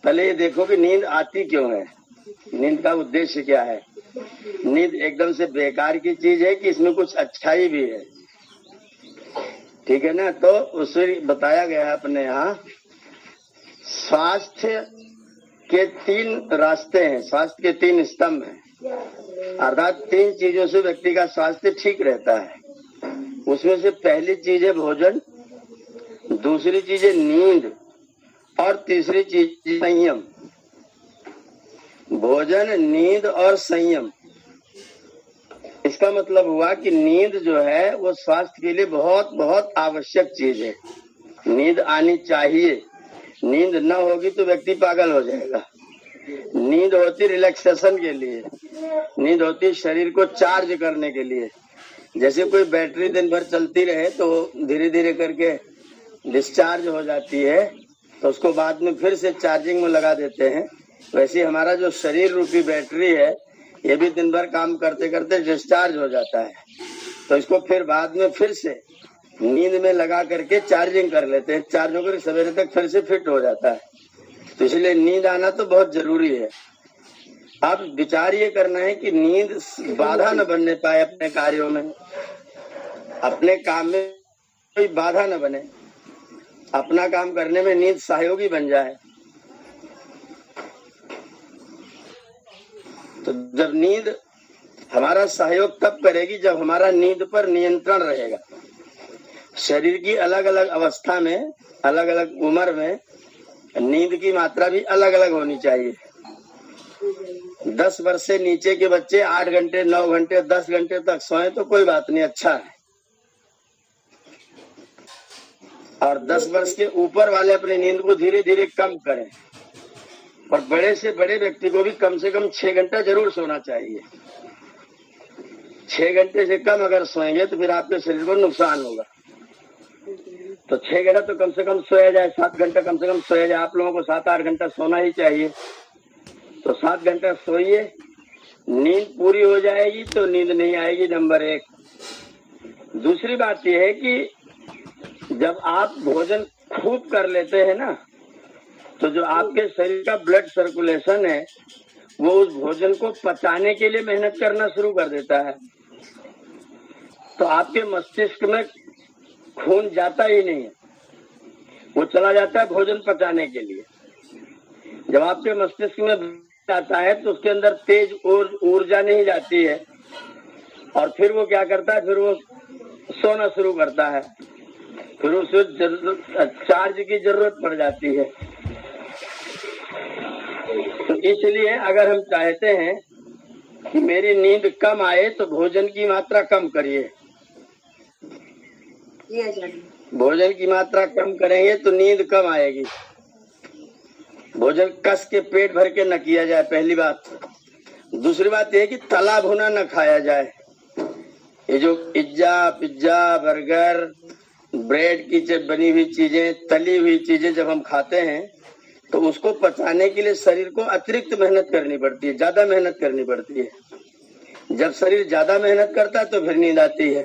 पहले ये देखो कि नींद आती क्यों है, नींद का उद्देश्य क्या है। नींद एकदम से बेकार की चीज है कि इसमें कुछ अच्छाई भी है, ठीक है ना। तो उसे बताया गया है अपने यहाँ, स्वास्थ्य के 3 रास्ते हैं, स्वास्थ्य के 3 स्तंभ हैं, अर्थात 3 चीजों से व्यक्ति का स्वास्थ्य ठीक रहता है। उसमें से पहली चीज है भोजन, दूसरी चीज है नींद, और तीसरी चीज संयम। भोजन, नींद और संयम, इसका मतलब हुआ कि नींद जो है वो स्वास्थ्य के लिए बहुत बहुत आवश्यक चीज है। नींद आनी चाहिए, नींद न होगी तो व्यक्ति पागल हो जाएगा। नींद होती रिलैक्सेशन के लिए, नींद होती शरीर को चार्ज करने के लिए। जैसे कोई बैटरी दिन भर चलती रहे तो धीरे धीरे करके डिस्चार्ज हो जाती है, तो उसको बाद में फिर से चार्जिंग में लगा देते हैं। वैसे हमारा जो शरीर रूपी बैटरी है, ये भी दिन भर काम करते करते डिस्चार्ज हो जाता है, तो इसको फिर बाद में फिर से नींद में लगा करके चार्जिंग कर लेते हैं। चार्ज होकर सवेरे तक फिर से फिट हो जाता है। तो इसलिए नींद आना तो बहुत जरूरी है। अब विचार ये करना है कि नींद बाधा न बनने पाए अपने कार्यों में, अपने काम में कोई बाधा न बने, अपना काम करने में नींद सहयोगी बन जाए। तो जब नींद हमारा सहयोग तब करेगी जब हमारा नींद पर नियंत्रण रहेगा। शरीर की अलग अलग अवस्था में, अलग अलग उम्र में नींद की मात्रा भी अलग अलग होनी चाहिए। 10 वर्ष से नीचे के बच्चे 8 घंटे, 9 घंटे, 10 घंटे तक सोए तो कोई बात नहीं, अच्छा है। और 10 वर्ष के ऊपर वाले अपनी नींद को धीरे धीरे कम करें। और बड़े से बड़े व्यक्ति को भी कम से कम 6 घंटा जरूर सोना चाहिए। 6 घंटे से कम अगर सोएंगे तो फिर आपके शरीर को नुकसान होगा। तो 6 घंटा तो कम से कम सोया जाए, 7 घंटा कम से कम सोया जाए। आप लोगों को 7-8 घंटा सोना ही चाहिए, तो 7 घंटा सोइए। नींद पूरी हो जाएगी तो नींद नहीं आएगी, नंबर 1। दूसरी बात यह है कि जब आप भोजन खूब कर लेते हैं ना, तो जो आपके शरीर का ब्लड सर्कुलेशन है वो उस भोजन को पचाने के लिए मेहनत करना शुरू कर देता है। तो आपके मस्तिष्क में खून जाता ही नहीं है, वो चला जाता है भोजन पचाने के लिए। जब आपके मस्तिष्क में जाता है तो उसके अंदर तेज ऊर्जा नहीं जाती है, और फिर वो क्या करता है, फिर वो सोना शुरू करता है, फिर उसे चार्ज की जरूरत पड़ जाती है। तो इसलिए अगर हम चाहते हैं कि मेरी नींद कम आए तो भोजन की मात्रा कम करिए। भोजन की मात्रा कम करेंगे तो नींद कम आएगी। भोजन कस के पेट भर के न किया जाए, पहली बात। दूसरी बात यह कि तला भुना न खाया जाए। ये जो पिज्जा, बर्गर, ब्रेड की बनी हुई चीजें, तली हुई चीजें जब हम खाते हैं तो उसको पचाने के लिए शरीर को अतिरिक्त मेहनत करनी पड़ती है, ज्यादा मेहनत करनी पड़ती है। जब शरीर ज्यादा मेहनत करता है तो फिर नींद आती है।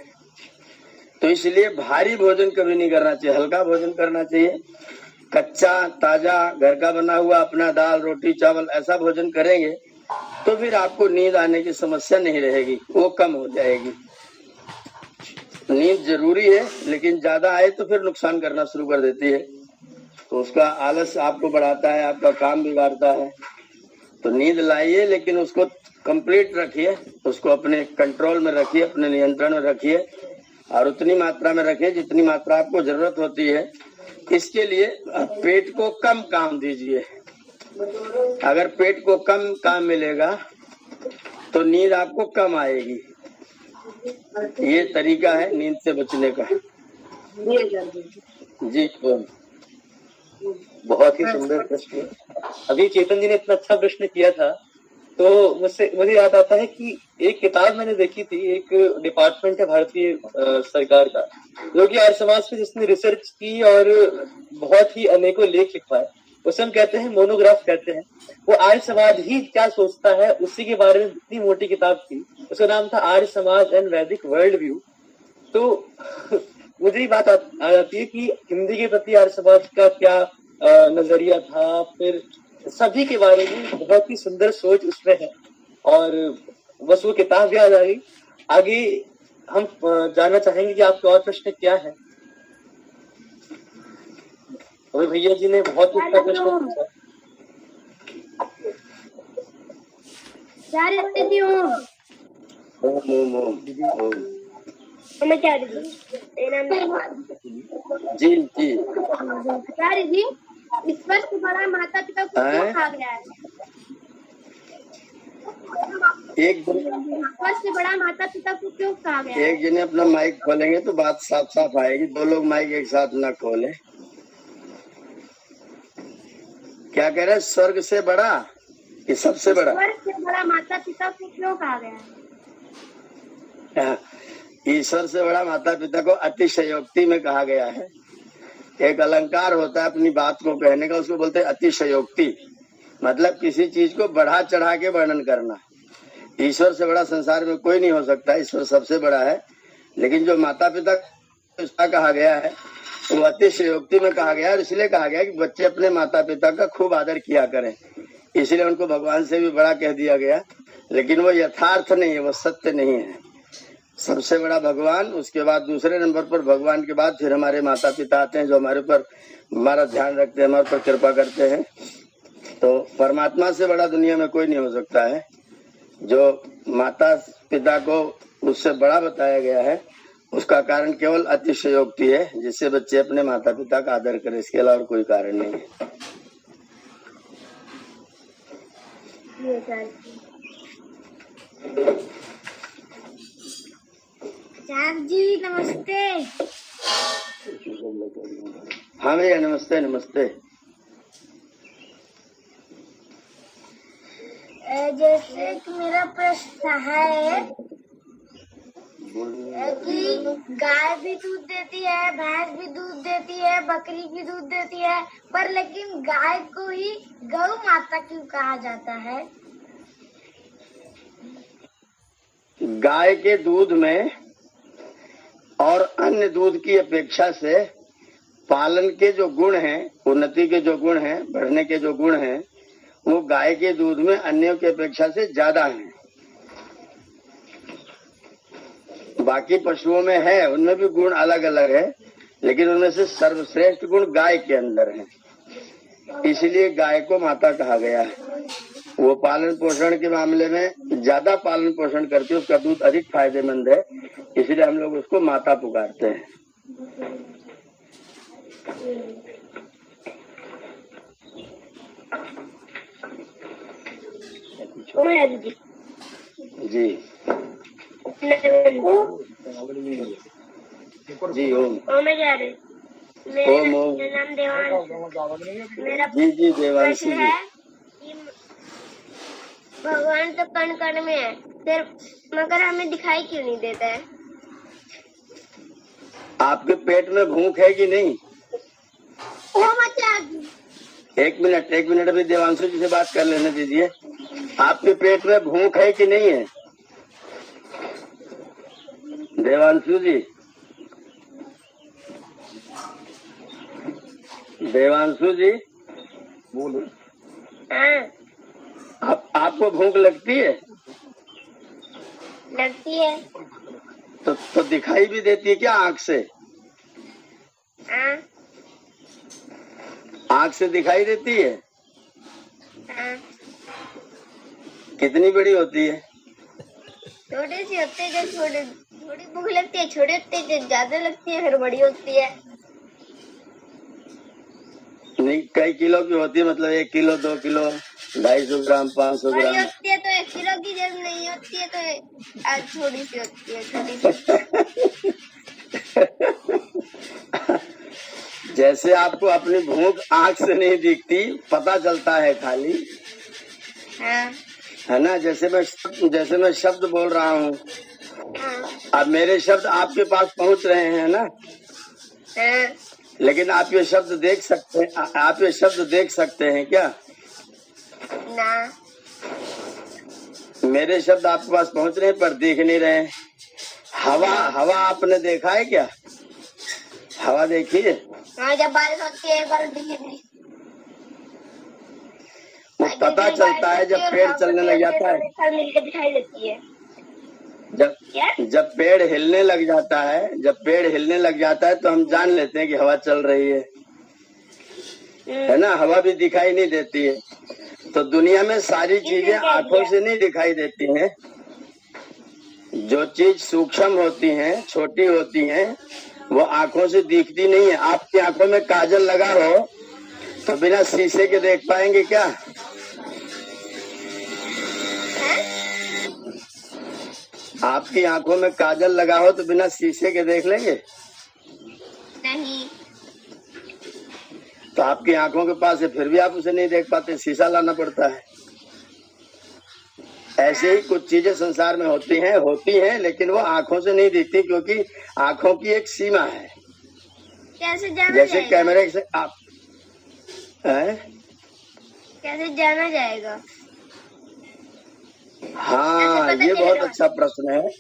तो इसलिए भारी भोजन कभी नहीं करना चाहिए, हल्का भोजन करना चाहिए। कच्चा, ताजा, घर का बना हुआ अपना दाल, रोटी, चावल, ऐसा भोजन करेंगे तो फिर आपको नींद आने की समस्या नहीं रहेगी, वो कम हो जाएगी। नींद जरूरी है, लेकिन ज्यादा आए तो फिर नुकसान करना शुरू कर देती है। तो उसका आलस आपको बढ़ाता है, आपका काम बिगाड़ता है। तो नींद लाइए, लेकिन उसको कंप्लीट रखिए, उसको अपने कंट्रोल में रखिए, अपने नियंत्रण में रखिए, और उतनी मात्रा में रखिए जितनी मात्रा आपको जरूरत होती है। इसके लिए पेट को कम काम दीजिए। अगर पेट को कम काम मिलेगा तो नींद आपको कम आएगी। ये तरीका है नींद से बचने का। जी, बहुत ही सुंदर प्रश्न। अभी चेतन जी ने इतना अच्छा प्रश्न किया था, तो मुझे याद आता है कि एक किताब मैंने देखी थी, एक डिपार्टमेंट है भारतीय सरकार का, जो कि आर्य समाज पे जिसने रिसर्च की और बहुत ही अनेकों लेख लिखवाए, उसे हम कहते हैं मोनोग्राफ कहते हैं। वो आर्य समाज ही क्या सोचता है उसी के बारे में इतनी मोटी किताब थी। उसका नाम था आर्य समाज एंड वैदिक वर्ल्ड व्यू। तो मुझे ये बात आ जाती है कि हिंदी के प्रति आर्य समाज का क्या नजरिया था, फिर सभी के बारे में बहुत ही सुंदर सोच उसमें है। और बस वो किताब याद आ गई। आगे हम जानना चाहेंगे कि आपके और प्रश्न क्या है। अभी भैया जी ने बहुत ही अच्छा प्रश्न पूछा। जी जी जी, ईश्वर से बड़ा माता पिता को क्यों कहा गया है? ईश्वर से बड़ा माता पिता को क्यों कहा गया है? एक जने अपना माइक खोलेंगे तो बात साफ साफ आएगी। दो लोग माइक एक साथ ना खोले। क्या कह रहे हैं? स्वर्ग से बड़ा कि सबसे बड़ा? ईश्वर से बड़ा माता पिता को क्यों कहा गया है? ईश्वर से बड़ा माता पिता को अतिशयोक्ति में कहा गया है। एक अलंकार होता है अपनी बात को कहने का, उसको बोलते हैं अतिशयोक्ति। मतलब किसी चीज को बढ़ा चढ़ा के वर्णन करना। ईश्वर से बड़ा संसार में कोई नहीं हो सकता, ईश्वर सबसे बड़ा है। लेकिन जो माता पिता उसका कहा गया है वो अतिशयोक्ति में कहा गया है। इसलिए कहा गया कि बच्चे अपने माता पिता का खूब आदर किया करें, इसलिए उनको भगवान से भी बड़ा कह दिया गया। लेकिन वो यथार्थ नहीं है, वो सत्य नहीं है। सबसे बड़ा भगवान, उसके बाद दूसरे नंबर पर भगवान के बाद फिर हमारे माता पिता आते हैं, जो हमारे ऊपर हमारा ध्यान रखते हैं, हमारे ऊपर कृपा करते हैं। तो परमात्मा से बड़ा दुनिया में कोई नहीं हो सकता है। जो माता पिता को उससे बड़ा बताया गया है उसका कारण केवल अतिशयोक्ति है, जिससे बच्चे अपने माता पिता का आदर करें। इसके अलावा कोई कारण नहीं है। जी नमस्ते। हाँ भैया नमस्ते नमस्ते। जैसे कि मेरा प्रश्न है कि गाय भी दूध देती है, भैंस भी दूध देती है, बकरी भी दूध देती है, पर लेकिन गाय को ही गौ माता क्यों कहा जाता है? गाय के दूध में और अन्य दूध की अपेक्षा से पालन के जो गुण हैं, उन्नति के जो गुण हैं, बढ़ने के जो गुण हैं, वो गाय के दूध में अन्यों की अपेक्षा से ज्यादा हैं। बाकी पशुओं में है, उनमें भी गुण अलग अलग है, लेकिन उनमें से सर्वश्रेष्ठ गुण गाय के अंदर है। इसलिए गाय को माता कहा गया है। वो पालन पोषण के मामले में ज्यादा पालन पोषण करती है, उसका दूध अधिक फायदेमंद है, इसलिए हम लोग उसको माता पुकारते हैं। जी जी ओम ओम ओम। मेरा नाम देवांश। मेरा जी जी देवांशी प्रश्न जी। है कि भगवान तो कण कण में है, फिर मगर हमें दिखाई क्यों नहीं देता है? आपके पेट में भूख है कि नहीं? एक मिनट अभी देवांशु जी से बात कर लेने दीजिए। आपके पेट में भूख है कि नहीं है देवांशु जी? देवांशु जी बोलो। आपको भूख लगती है? लगती है। तो दिखाई भी देती है क्या आँख से? आँख से दिखाई देती है? कितनी बड़ी होती है? छोटी सी होती है, थोड़ी भूख लगती है, छोटी होती है, ज्यादा लगती है, फिर बड़ी होती है। नहीं, कई किलो की होती है, मतलब 1 किलो 2 किलो 250 ग्राम 500 बड़ी ग्राम होती है तो 1 किलो की, जब नहीं होती है तो आज थोड़ी सी होती है, छोटी सी। जैसे आपको अपनी भूख आँख से नहीं दिखती, पता चलता है खाली, है ना? जैसे मैं शब्द बोल रहा हूँ, अब मेरे शब्द आपके पास पहुँच रहे हैं ना, लेकिन आप ये शब्द देख सकते हैं? आप ये शब्द देख सकते हैं क्या? ना। मेरे शब्द आपके पास पहुँच रहे हैं पर देख नहीं रहे हैं। हवा आपने देखा है क्या? हवा देखी है? हाँ, जब बारिश होती है, बारिश दिखेगी। पता चलता है जब पेड़ चलने लग जाता है। मिलकर दिखाई देती है। जब पेड़ हिलने लग जाता है, जब पेड़ हिलने लग जाता है तो हम जान लेते हैं कि हवा चल रही है ना। हवा भी दिखाई नहीं देती है। तो दुनिया में सारी चीजें आंखों से नहीं दिखाई देती हैं। जो चीज सूक्ष्म होती हैं, छोटी होती हैं, वो आंखों से दिखती नहीं है। आपकी आंखों में काजल लगा हो तो बिना शीशे के देख पाएंगे क्या? आपकी आंखों में काजल लगा हो तो बिना शीशे के देख लेंगे? नहीं। तो आपकी आंखों के पास है फिर भी आप उसे नहीं देख पाते, शीशा लाना पड़ता है। ऐसे ही कुछ चीजें संसार में होती हैं लेकिन वो आंखों से नहीं दिखती, क्योंकि आंखों की एक सीमा है। कैसे जाना जैसे जाएगा? कैमरे से आप कैसे जाना जाएगा? हाँ, ये बहुत अच्छा प्रश्न है।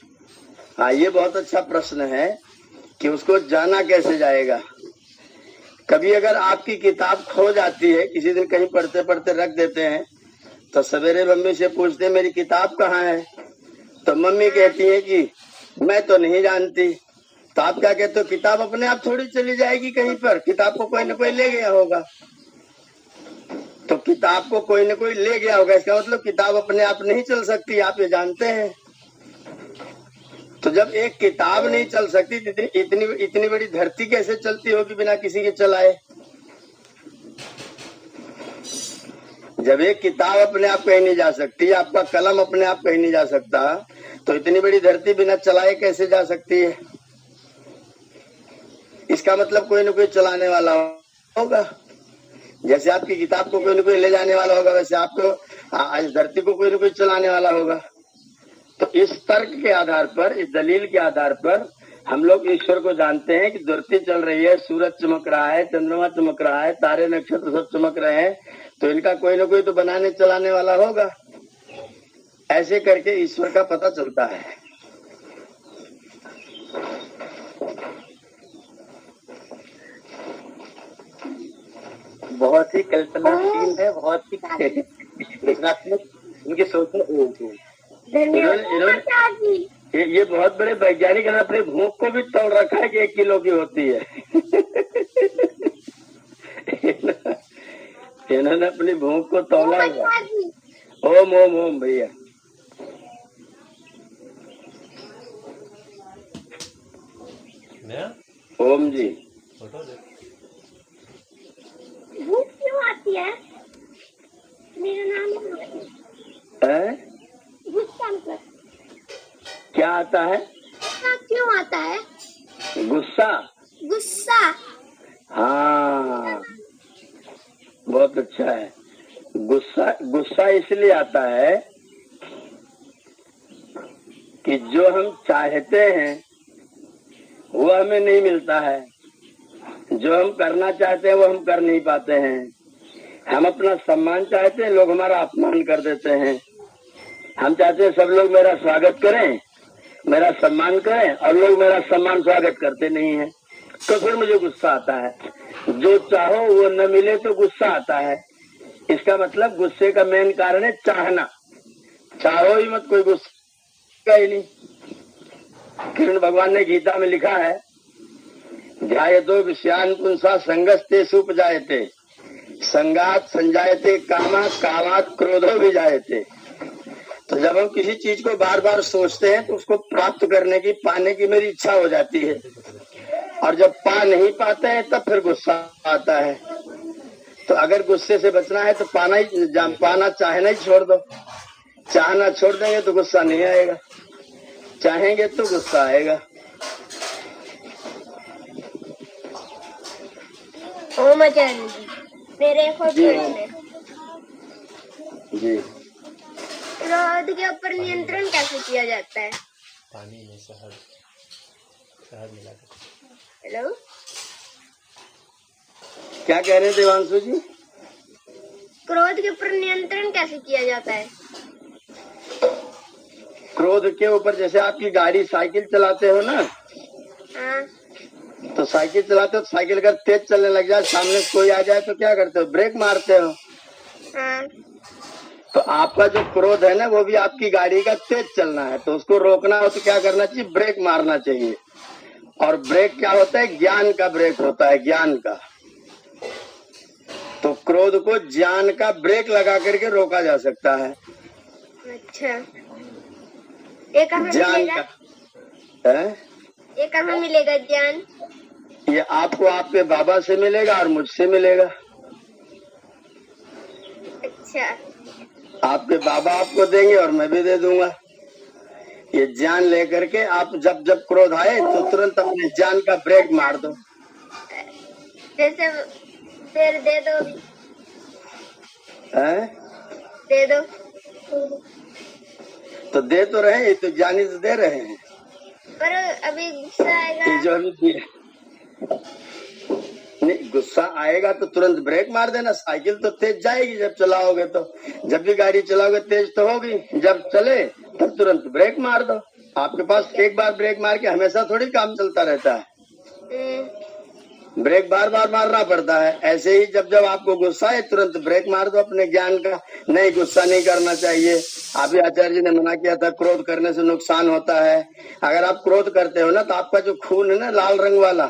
हाँ, ये बहुत अच्छा प्रश्न है कि उसको जाना कैसे जाएगा। कभी अगर आपकी किताब खो जाती है, किसी दिन कहीं पढ़ते पढ़ते रख देते हैं, तो सवेरे मम्मी से पूछते हैं मेरी किताब कहाँ है, तो मम्मी कहती है कि मैं तो नहीं जानती। तो आप क्या कहते हो? किताब अपने आप थोड़ी चली जाएगी कहीं पर, किताब को कोई न कोई ले गया होगा। तो किताब को कोई न कोई ले गया होगा, इसका मतलब किताब अपने आप नहीं चल सकती, आप ये जानते हैं। तो जब एक किताब नहीं चल सकती, इतनी बड़ी धरती कैसे चलती होगी बिना किसी के चलाए? जब एक किताब अपने आप कहीं नहीं जा सकती, आपका कलम अपने आप कहीं नहीं जा सकता, तो इतनी बड़ी धरती बिना चलाए कैसे जा सकती है? इसका मतलब कोई न कोई चलाने वाला होगा। जैसे आपकी किताब को कोई न कोई ले जाने वाला होगा, वैसे आपको इस धरती को कोई न कोई चलाने वाला होगा। तो इस तर्क के आधार पर, इस दलील के आधार पर हम लोग ईश्वर को जानते हैं कि धरती चल रही है, सूरज चमक रहा है, चंद्रमा चमक रहा है, तारे नक्षत्र सब चमक रहे हैं, तो इनका कोई न कोई तो बनाने चलाने वाला होगा। ऐसे करके ईश्वर का पता चलता है। बहुत ही कल्पनाशील है, बहुत ही रचनात्मक उनकी सोच है। ये बहुत बड़े वैज्ञानिक ने अपने भूख को भी तोड़ रखा है कि 1 किलो की होती है। इन्होंने अपनी भूख को तोड़ा हुआ। ओम ओम ओम भैया। ओम जी। भूख क्यों आती है? मेरा नाम है? गुस्सा मतलब क्या आता है? गुस्सा क्यों आता है? गुस्सा। गुस्सा। हाँ, बहुत अच्छा है। गुस्सा इसलिए आता है कि जो हम चाहते हैं वो हमें नहीं मिलता है, जो हम करना चाहते हैं वो हम कर नहीं पाते हैं। हम अपना सम्मान चाहते हैं, लोग हमारा अपमान कर देते हैं। हम चाहते हैं सब लोग मेरा स्वागत करें, मेरा सम्मान करें, और लोग मेरा सम्मान स्वागत करते नहीं हैं, तो फिर मुझे गुस्सा आता है। जो चाहो वो न मिले तो गुस्सा आता है। इसका मतलब गुस्से का मेन कारण है चाहना। चाहो ही मत, कोई गुस्सा ही नहीं। कृष्ण भगवान ने गीता में लिखा है, ध्यायतो विषयान् पुंसा संगस्तेषु उपजायते, संगात संजायते कामा, कामात क्रोधो विजायते। तो जब हम किसी चीज को बार बार सोचते हैं तो उसको प्राप्त करने की, पाने की मेरी इच्छा हो जाती है, और जब पा नहीं पाते हैं तब फिर गुस्सा आता है। तो अगर गुस्से से बचना है तो पाना चाहना ही छोड़ दो। चाहना छोड़ देंगे तो गुस्सा नहीं आएगा, चाहेंगे तो गुस्सा आएगा। ओम आचार्य जी, मेरे एक और प्रश्न है जी। क्रोध के ऊपर नियंत्रण कैसे किया जाता है? पानी में शहद मिलाकर। हेलो, क्या कह रहे हैं देवांशु जी? क्रोध के ऊपर नियंत्रण कैसे किया जाता है? क्रोध के ऊपर, जैसे आपकी गाड़ी, साइकिल चलाते हो ना, हाँ, तो साइकिल चलाते हो तो साइकिल अगर तेज चलने लग जाए, सामने से कोई आ जाए तो क्या करते हो? ब्रेक मारते हो। हाँ, आपका जो क्रोध है ना वो भी आपकी गाड़ी का तेज चलना है, तो उसको रोकना हो तो क्या करना चाहिए? ब्रेक मारना चाहिए। और ब्रेक क्या होता है? ज्ञान का ब्रेक होता है, ज्ञान का। तो क्रोध को ज्ञान का ब्रेक लगा करके रोका जा सकता है। अच्छा, ये कहाँ ज्ञान मिलेगा? का है, ये कहाँ मिलेगा ज्ञान? ये आपको आपके बाबा से मिलेगा और मुझसे मिलेगा। अच्छा, आपके बाबा आपको देंगे और मैं भी दे दूंगा। ये ज्ञान लेकर के आप जब जब क्रोध आए तो तुरंत अपने ज्ञान का ब्रेक मार दो। जैसे फिर दे दो अभी। है? दे दो। तो दे तो रहे, ये तो ज्ञानी तो दे रहे हैं। पर अभी गुस्सा ये आएगा। जो अभी नहीं, गुस्सा आएगा तो तुरंत ब्रेक मार देना। साइकिल तो तेज जाएगी जब चलाओगे, तो जब भी गाड़ी चलाओगे तेज तो होगी, जब चले तब तुरंत ब्रेक मार दो। आपके पास एक बार ब्रेक मार के हमेशा थोड़ी काम चलता रहता है, ब्रेक बार बार मारना पड़ता है। ऐसे ही जब जब आपको गुस्सा है तुरंत ब्रेक मार दो अपने ज्ञान का। नहीं, गुस्सा नहीं करना चाहिए। अभी आचार्य जी ने मना किया था, क्रोध करने से नुकसान होता है। अगर आप क्रोध करते हो ना तो आपका जो खून है ना लाल रंग वाला,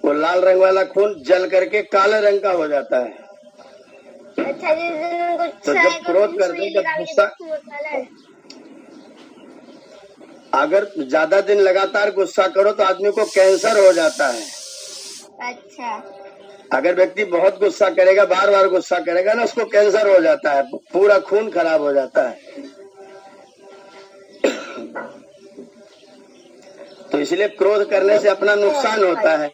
वो लाल रंग वाला खून जल करके काले रंग का हो जाता है। अच्छा, तो जब क्रोध करते हैं, जब गुस्सा, अगर ज्यादा दिन लगातार गुस्सा करो तो आदमी को कैंसर हो जाता है। अच्छा, अगर व्यक्ति बहुत गुस्सा करेगा, बार बार गुस्सा करेगा ना, उसको कैंसर हो जाता है, पूरा खून खराब हो जाता है। तो इसलिए क्रोध करने से अपना नुकसान होता है।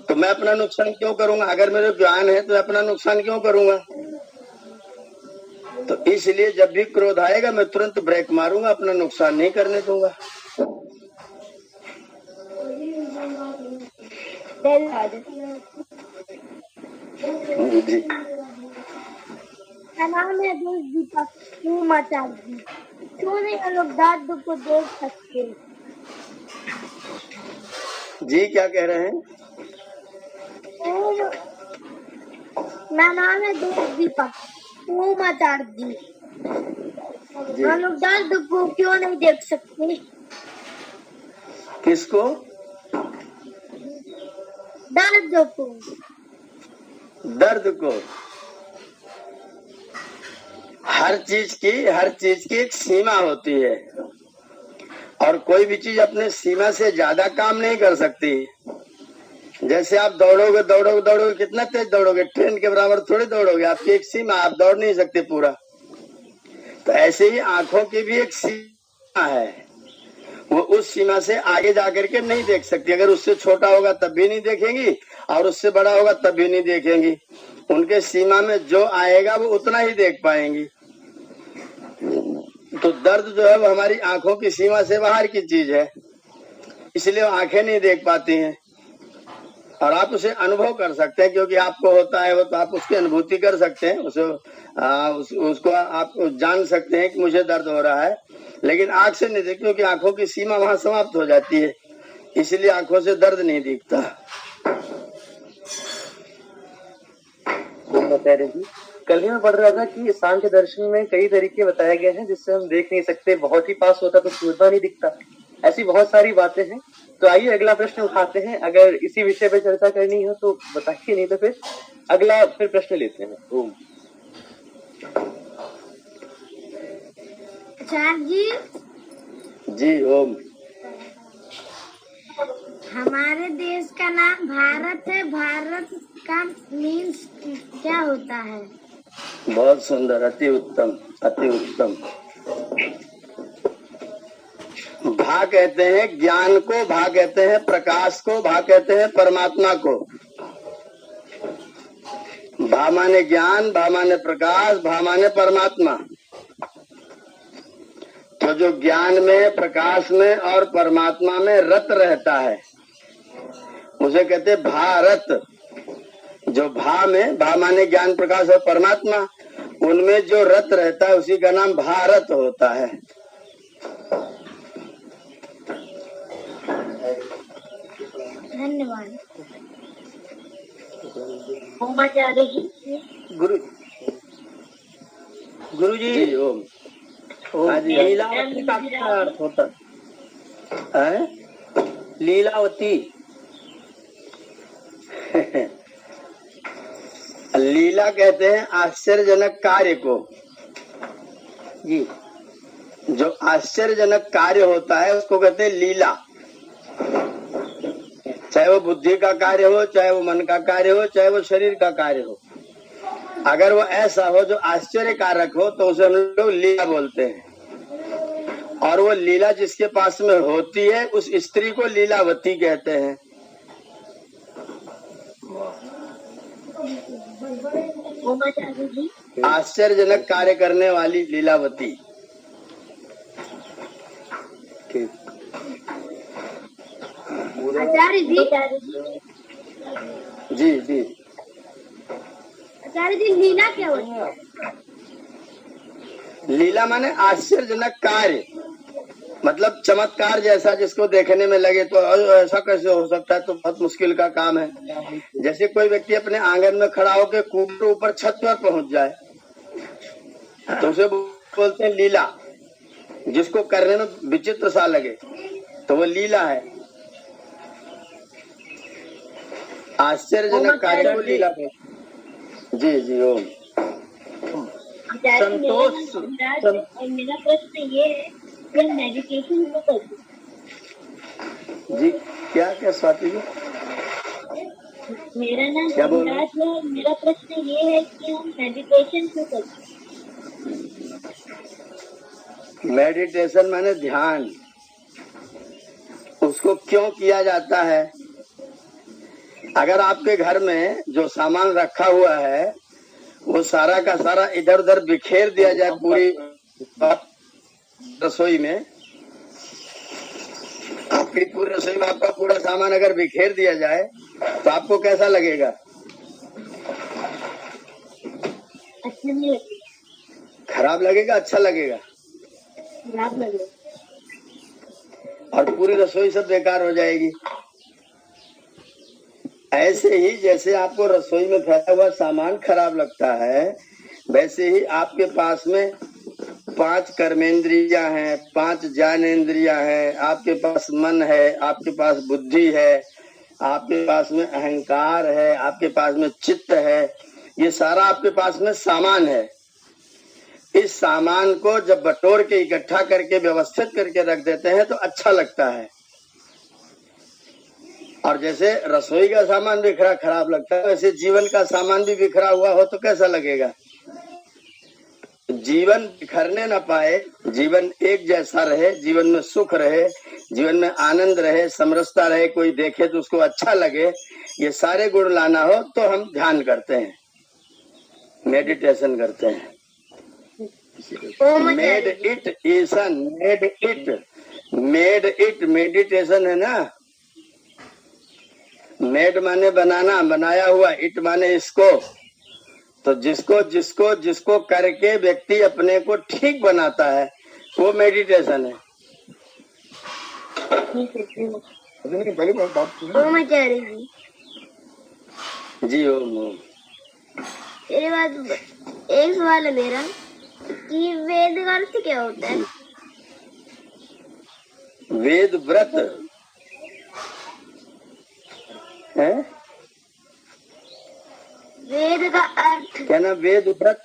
तो मैं अपना नुकसान क्यों करूंगा? अगर मेरे ज्ञान है तो अपना नुकसान क्यों करूंगा? तो इसलिए जब भी क्रोध आएगा मैं तुरंत ब्रेक मारूंगा, अपना नुकसान नहीं करने दूंगा। जी, नाम है दोस्त दीपक, तू मचा दी सोने का लोग दादू को देख सकते। जी क्या कह रहे हैं? मेरा नाम है दोस्त दीपक, तू मचा दी। हम लोग दादू को क्यों नहीं देख सकते? किसको? दादू को। दर्द को। हर चीज की एक सीमा होती है, और कोई भी चीज अपने सीमा से ज्यादा काम नहीं कर सकती। जैसे आप दौड़ोगे दौड़ोगे दौड़ोगे, कितना तेज दौड़ोगे? ट्रेन के बराबर थोड़ी दौड़ोगे, आपकी एक सीमा, आप दौड़ नहीं सकते पूरा। तो ऐसे ही आंखों की भी एक सीमा है, वो उस सीमा से आगे जाकर के नहीं देख सकती। अगर उससे छोटा होगा तब भी नहीं देखेंगी, और उससे बड़ा होगा तब भी नहीं देखेंगी। उनके सीमा में जो आएगा वो उतना ही देख पाएंगी। तो दर्द जो है वो हमारी आंखों की सीमा से बाहर की चीज है, इसलिए वो आंखें नहीं देख पाती हैं। और आप उसे अनुभव कर सकते हैं, क्योंकि आपको होता है वो, तो आप उसकी अनुभूति कर सकते हैं, उसको आप जान सकते हैं कि मुझे दर्द हो रहा है। लेकिन आंख से नहीं देख, क्योंकि आंखों की सीमा वहां समाप्त हो जाती है, इसलिए आंखों से दर्द नहीं दिखता। जी, कल ही मैं पढ़ रहा था कि सांख्य दर्शन में कई तरीके बताए गए हैं जिससे हम देख नहीं सकते, बहुत ही पास होता तो सूझता नहीं दिखता, ऐसी बहुत सारी बातें हैं। तो आइए अगला प्रश्न उठाते हैं। अगर इसी विषय पर चर्चा करनी हो तो बताइए, नहीं तो फिर अगला प्रश्न लेते हैं। ओम। जी ओम। हमारे देश का नाम भारत है, भारत का मीन्स क्या होता है? बहुत सुंदर, अति उत्तम, अति उत्तम। भा कहते हैं ज्ञान को, भा कहते हैं प्रकाश को, भा कहते हैं परमात्मा को। भा माने ज्ञान, भा माने प्रकाश, भा माने परमात्मा। तो जो ज्ञान में, प्रकाश में और परमात्मा में रत रहता है उसे कहते हैं भारत। जो भा में, भा माने ज्ञान, प्रकाश और परमात्मा, उनमें जो रत रहता है उसी का नाम भारत होता है। धन्यवाद। गुरु गुरुजी जी ओम। हाँ जी, लीलावती का क्या अर्थ होता है? लीलावती? लीला कहते हैं आश्चर्यजनक कार्य को। जी जो आश्चर्यजनक कार्य होता है उसको कहते हैं लीला। चाहे वो बुद्धि का कार्य हो, चाहे वो मन का कार्य हो, चाहे वो शरीर का कार्य हो, अगर वो ऐसा हो जो आश्चर्य कारक हो तो उसे हम लोग लीला बोलते हैं। और वो लीला जिसके पास में होती है उस स्त्री को लीलावती कहते हैं। आश्चर्यजनक कार्य करने वाली लीलावती। ठीक। आचार्य जी, जी जी। आचार्य जी, लीला क्या होती है? लीला माने आश्चर्यजनक कार्य, मतलब चमत्कार जैसा जिसको देखने में लगे तो ऐसा कैसे हो सकता है, तो बहुत मुश्किल का काम है। जैसे कोई व्यक्ति अपने आंगन में खड़ा होकर कूद ऊपर छत पर पहुंच जाए तो उसे बोलते हैं लीला। जिसको करने में विचित्र सा लगे तो वो लीला है। आश्चर्यजनक कार्य को लीला बोलते हैं। जी जी ओम। संतोष मेरा प्रश्न ये है कि मेडिटेशन क्यों करते? जी क्या क्या स्वाति जी? मेरा नाम क्या बोल रहे हैं? अनुराग है। मेरा प्रश्न ये है कि हम मेडिटेशन क्यों करते? मेडिटेशन माने ध्यान। उसको क्यों किया जाता है? अगर आपके घर में जो सामान रखा हुआ है वो सारा का सारा इधर उधर बिखेर दिया जाए पूरी रसोई में, आपकी पूरी रसोई में आपका पूरा सामान अगर बिखेर दिया जाए तो आपको कैसा लगेगा? अच्छा नहीं लगेगा। खराब लगेगा, अच्छा लगेगा? खराब लगेगा। और पूरी रसोई सब बेकार हो जाएगी। ऐसे ही जैसे आपको रसोई में फैला हुआ सामान खराब लगता है, वैसे ही आपके पास में 5 कर्मेंद्रियां हैं, 5 ज्ञानेंद्रियां हैं, आपके पास मन है, आपके पास बुद्धि है, आपके पास में अहंकार है, आपके पास में चित्त है। ये सारा आपके पास में सामान है। इस सामान को जब बटोर के इकट्ठा करके व्यवस्थित करके रख देते हैं तो अच्छा लगता है। और जैसे रसोई का सामान बिखरा खराब लगता है, वैसे जीवन का सामान भी बिखरा हुआ हो तो कैसा लगेगा? जीवन बिखरने न पाए, जीवन एक जैसा रहे, जीवन में सुख रहे, जीवन में आनंद रहे, समरसता रहे, कोई देखे तो उसको अच्छा लगे, ये सारे गुण लाना हो तो हम ध्यान करते हैं, मेडिटेशन करते हैं। Meditation, med it meditation है ना। मेड माने बनाना, बनाया हुआ, इट माने इसको। तो जिसको जिसको जिसको करके व्यक्ति अपने को ठीक बनाता है वो मेडिटेशन है। ओम आचार्य जी, जी ओम ओम। मेरे बाद एक सवाल है मेरा कि वेद का अर्थ क्या होता है? वेद व्रत है। वेद का अर्थ क्या ना? वेद व्रत,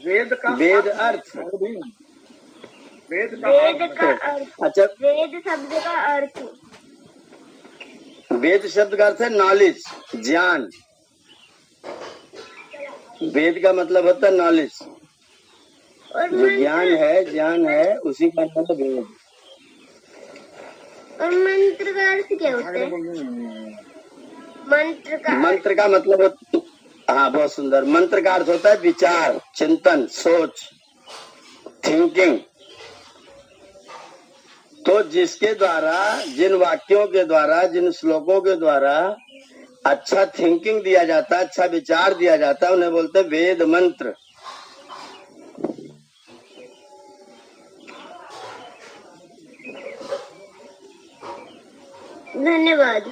वेद का वेद अर्थ, वेद का अर्थ। अच्छा, वेद शब्द का अर्थ। वेद शब्द का अर्थ है नॉलेज, ज्ञान। वेद का मतलब होता है नॉलेज। और जो ज्ञान है उसी का मतलब वेद। और मंत्र का अर्थ क्या होता है? मंत्र का मतलब, हाँ बहुत सुंदर। मंत्र का अर्थ होता है विचार, चिंतन, सोच, थिंकिंग। तो जिसके द्वारा, जिन वाक्यों के द्वारा, जिन श्लोकों के द्वारा अच्छा थिंकिंग दिया जाता है, अच्छा विचार दिया जाता है, उन्हें बोलते हैं वेद मंत्र। धन्यवाद।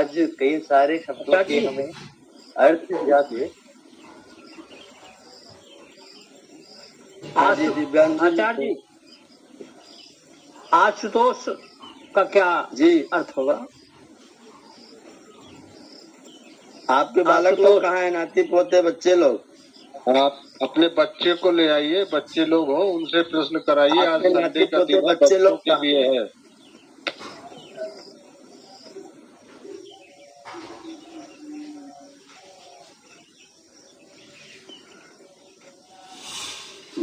आज कई सारे शब्दों के हमें अर्थ जाते। आचार्य जी, आशुतोष का क्या जी अर्थ होगा? आपके बालक लोग कहाँ हैं? नाती पोते बच्चे लोग? आप अपने बच्चे को ले आइए, बच्चे लोग हो उनसे प्रश्न कराइए। आज आपके संडे का दिन है, बच्चे लोग बच्चों के लिए है।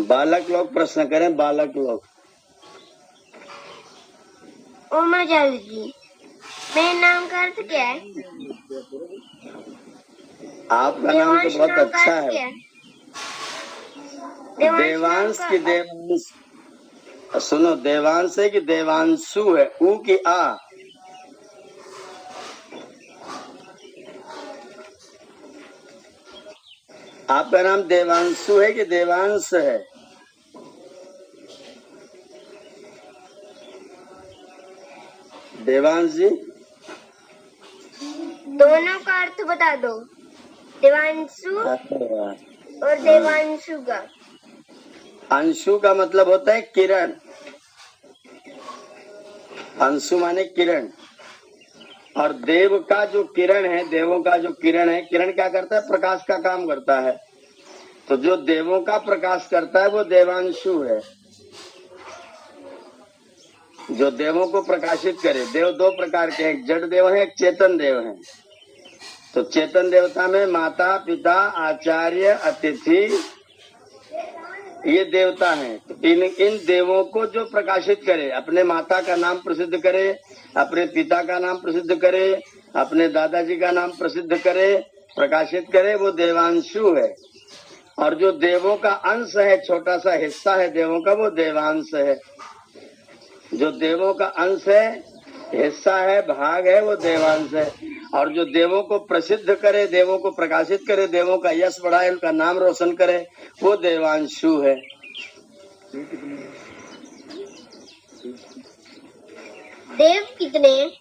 बालक लोग प्रश्न करें, बालक लोग। ओम आचार्य जी, मेरे नाम का अर्थ क्या है? आपका नाम तो बहुत अच्छा है। देवांश की देवांश, सुनो, देवांश है कि देवांशु है? ऊ की आ? आपका नाम देवांशु है कि देवांश है? देवांश जी, दोनों का अर्थ बता दो, देवांशु और देवांशु का। अंशु का मतलब होता है किरण। अंशु माने किरण। और देव का जो किरण है, देवों का जो किरण है, किरण क्या करता है? प्रकाश का काम करता है। तो जो देवों का प्रकाश करता है वो देवांशु है, जो देवों को प्रकाशित करे। देव दो प्रकार के हैं, एक जड़ देव है, एक चेतन देव है। तो चेतन देवता में माता, पिता, आचार्य, अतिथि, ये देवता हैं। तो इन देवों को जो प्रकाशित करे, अपने माता का नाम प्रसिद्ध करे, अपने पिता का नाम प्रसिद्ध करे, अपने दादाजी का नाम प्रसिद्ध करे, प्रकाशित करे, वो देवांशु है। और जो देवों का अंश है, छोटा सा हिस्सा है देवों का, वो देवांश है। जो देवों का अंश है, हिस्सा है, भाग है, वो देवांश है। और जो देवों को प्रसिद्ध करे, देवों को प्रकाशित करे, देवों का यश बढ़ाए, उनका नाम रोशन करे, वो देवांशु है। देव कितने?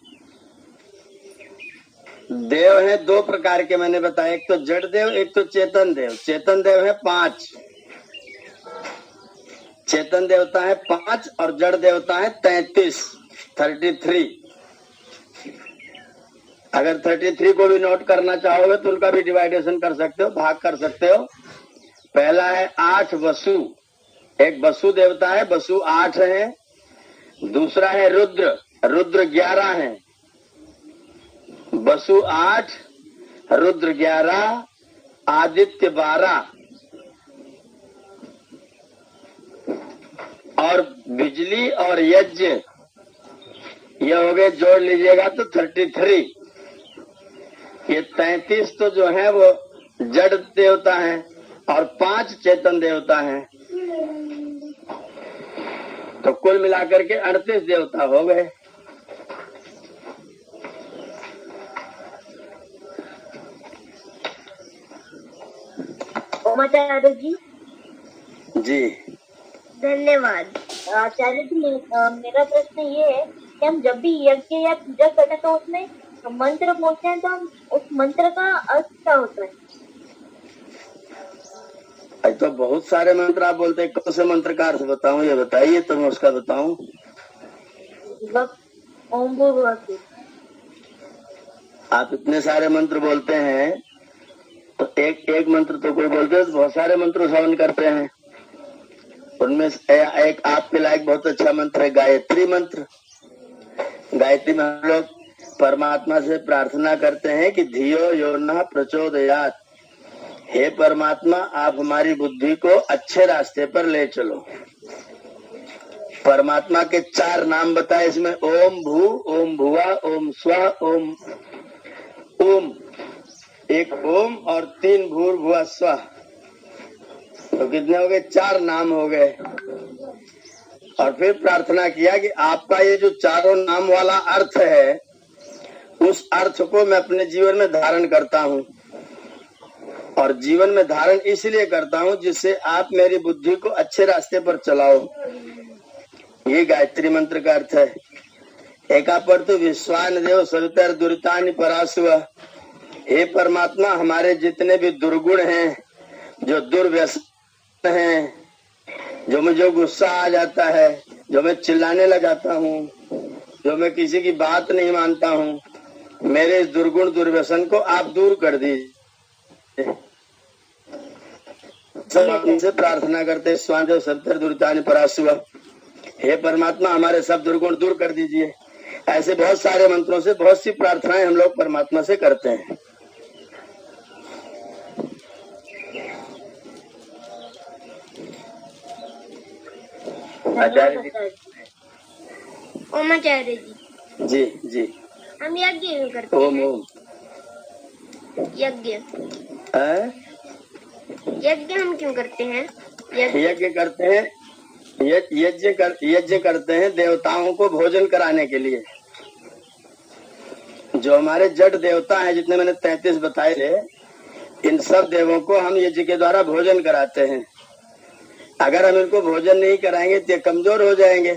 देव है दो प्रकार के मैंने बताया, एक तो जड़ देव, एक तो चेतन देव। चेतन देव है 5, चेतन देवता है 5 और जड़ देवता है 33। अगर 33 को भी नोट करना चाहोगे तो उनका भी डिवाइडेशन कर सकते हो, भाग कर सकते हो। पहला है 8 वसु, एक वसु देवता है, वसु 8 है। दूसरा है रुद्र, रुद्र 11 है। वसु 8, रुद्र 11, आदित्य 12 और बिजली और यज्ञ, ये हो गए, जोड़ लीजिएगा तो 33। ये 33 तो जो है वो जड़ देवता है और 5 चेतन देवता हैं। तो कुल मिलाकर के 38 देवता हो गए। ओम आचार्य जी। जी धन्यवाद। आचार्य जी, मेरा प्रश्न ये है कि हम जब भी यज्ञ या पूजा करते हैं तो उसमें मंत्र बोलते हैं, तो हम उस मंत्र का अर्थ क्या होता है? तो बहुत सारे मंत्र आप बोलते हैं, कौन से मंत्र का अर्थ बताऊं, ये बताइए तो मैं उसका बताऊं। ओम भूर्भुवः। आप इतने सारे मंत्र बोलते हैं तो एक मंत्र तो कोई बोलते हैं, तो बहुत सारे मंत्र श्रवण करते हैं। उनमें एक आपके लायक बहुत अच्छा मंत्र है गायत्री मंत्र। गायत्री में हम लोग परमात्मा से प्रार्थना करते हैं कि धियो यो नः प्रचोदयात्, हे परमात्मा आप हमारी बुद्धि को अच्छे रास्ते पर ले चलो। परमात्मा के 4 नाम बताए इसमें, ओम भू, ओम भुवा, ओम स्वा, ओम ओम। एक ओम और 3 भूर्भुवः स्वः, तो कितने हो गए? 4 नाम हो गए। और फिर प्रार्थना किया कि आपका ये जो चारों नाम वाला अर्थ है, उस अर्थ को मैं अपने जीवन में धारण करता हूँ। और जीवन में धारण इसलिए करता हूँ जिससे आप मेरी बुद्धि को अच्छे रास्ते पर चलाओ। ये गायत्री मंत्र का अर्थ है। एका पर तो विश्वान देव सवितर दुरितानि परासुव। हे परमात्मा, हमारे जितने भी दुर्गुण हैं, जो दुर्व्यसन हैं, जो मुझे गुस्सा आ जाता है, जो मैं चिल्लाने लग जाता हूँ, जो मैं किसी की बात नहीं मानता हूँ, मेरे इस दुर्गुण दुर्व्यसन को आप दूर कर दीजिए। सब उनसे प्रार्थना करते स्वांजो सत्तर दुर्तानि परासुव। हे परमात्मा, हमारे सब दुर्गुण दूर कर दीजिए। ऐसे बहुत सारे मंत्रों से बहुत सी प्रार्थनाएं हम लोग परमात्मा से करते हैं। आचार्य जी, ओम आचार्य जी, जी जी, हम यज्ञ क्यों करते ओम हैं? ओम। यज्ञ हैं? यज्ञ हम क्यों करते हैं? यज्ञ करते हैं, यज्ञ करते हैं देवताओं को भोजन कराने के लिए। जो हमारे जड़ देवता हैं, जितने मैंने 33 बताए थे, इन सब देवों को हम यज्ञ के द्वारा भोजन कराते हैं। अगर हम इनको भोजन नहीं कराएंगे तो ये कमजोर हो जाएंगे।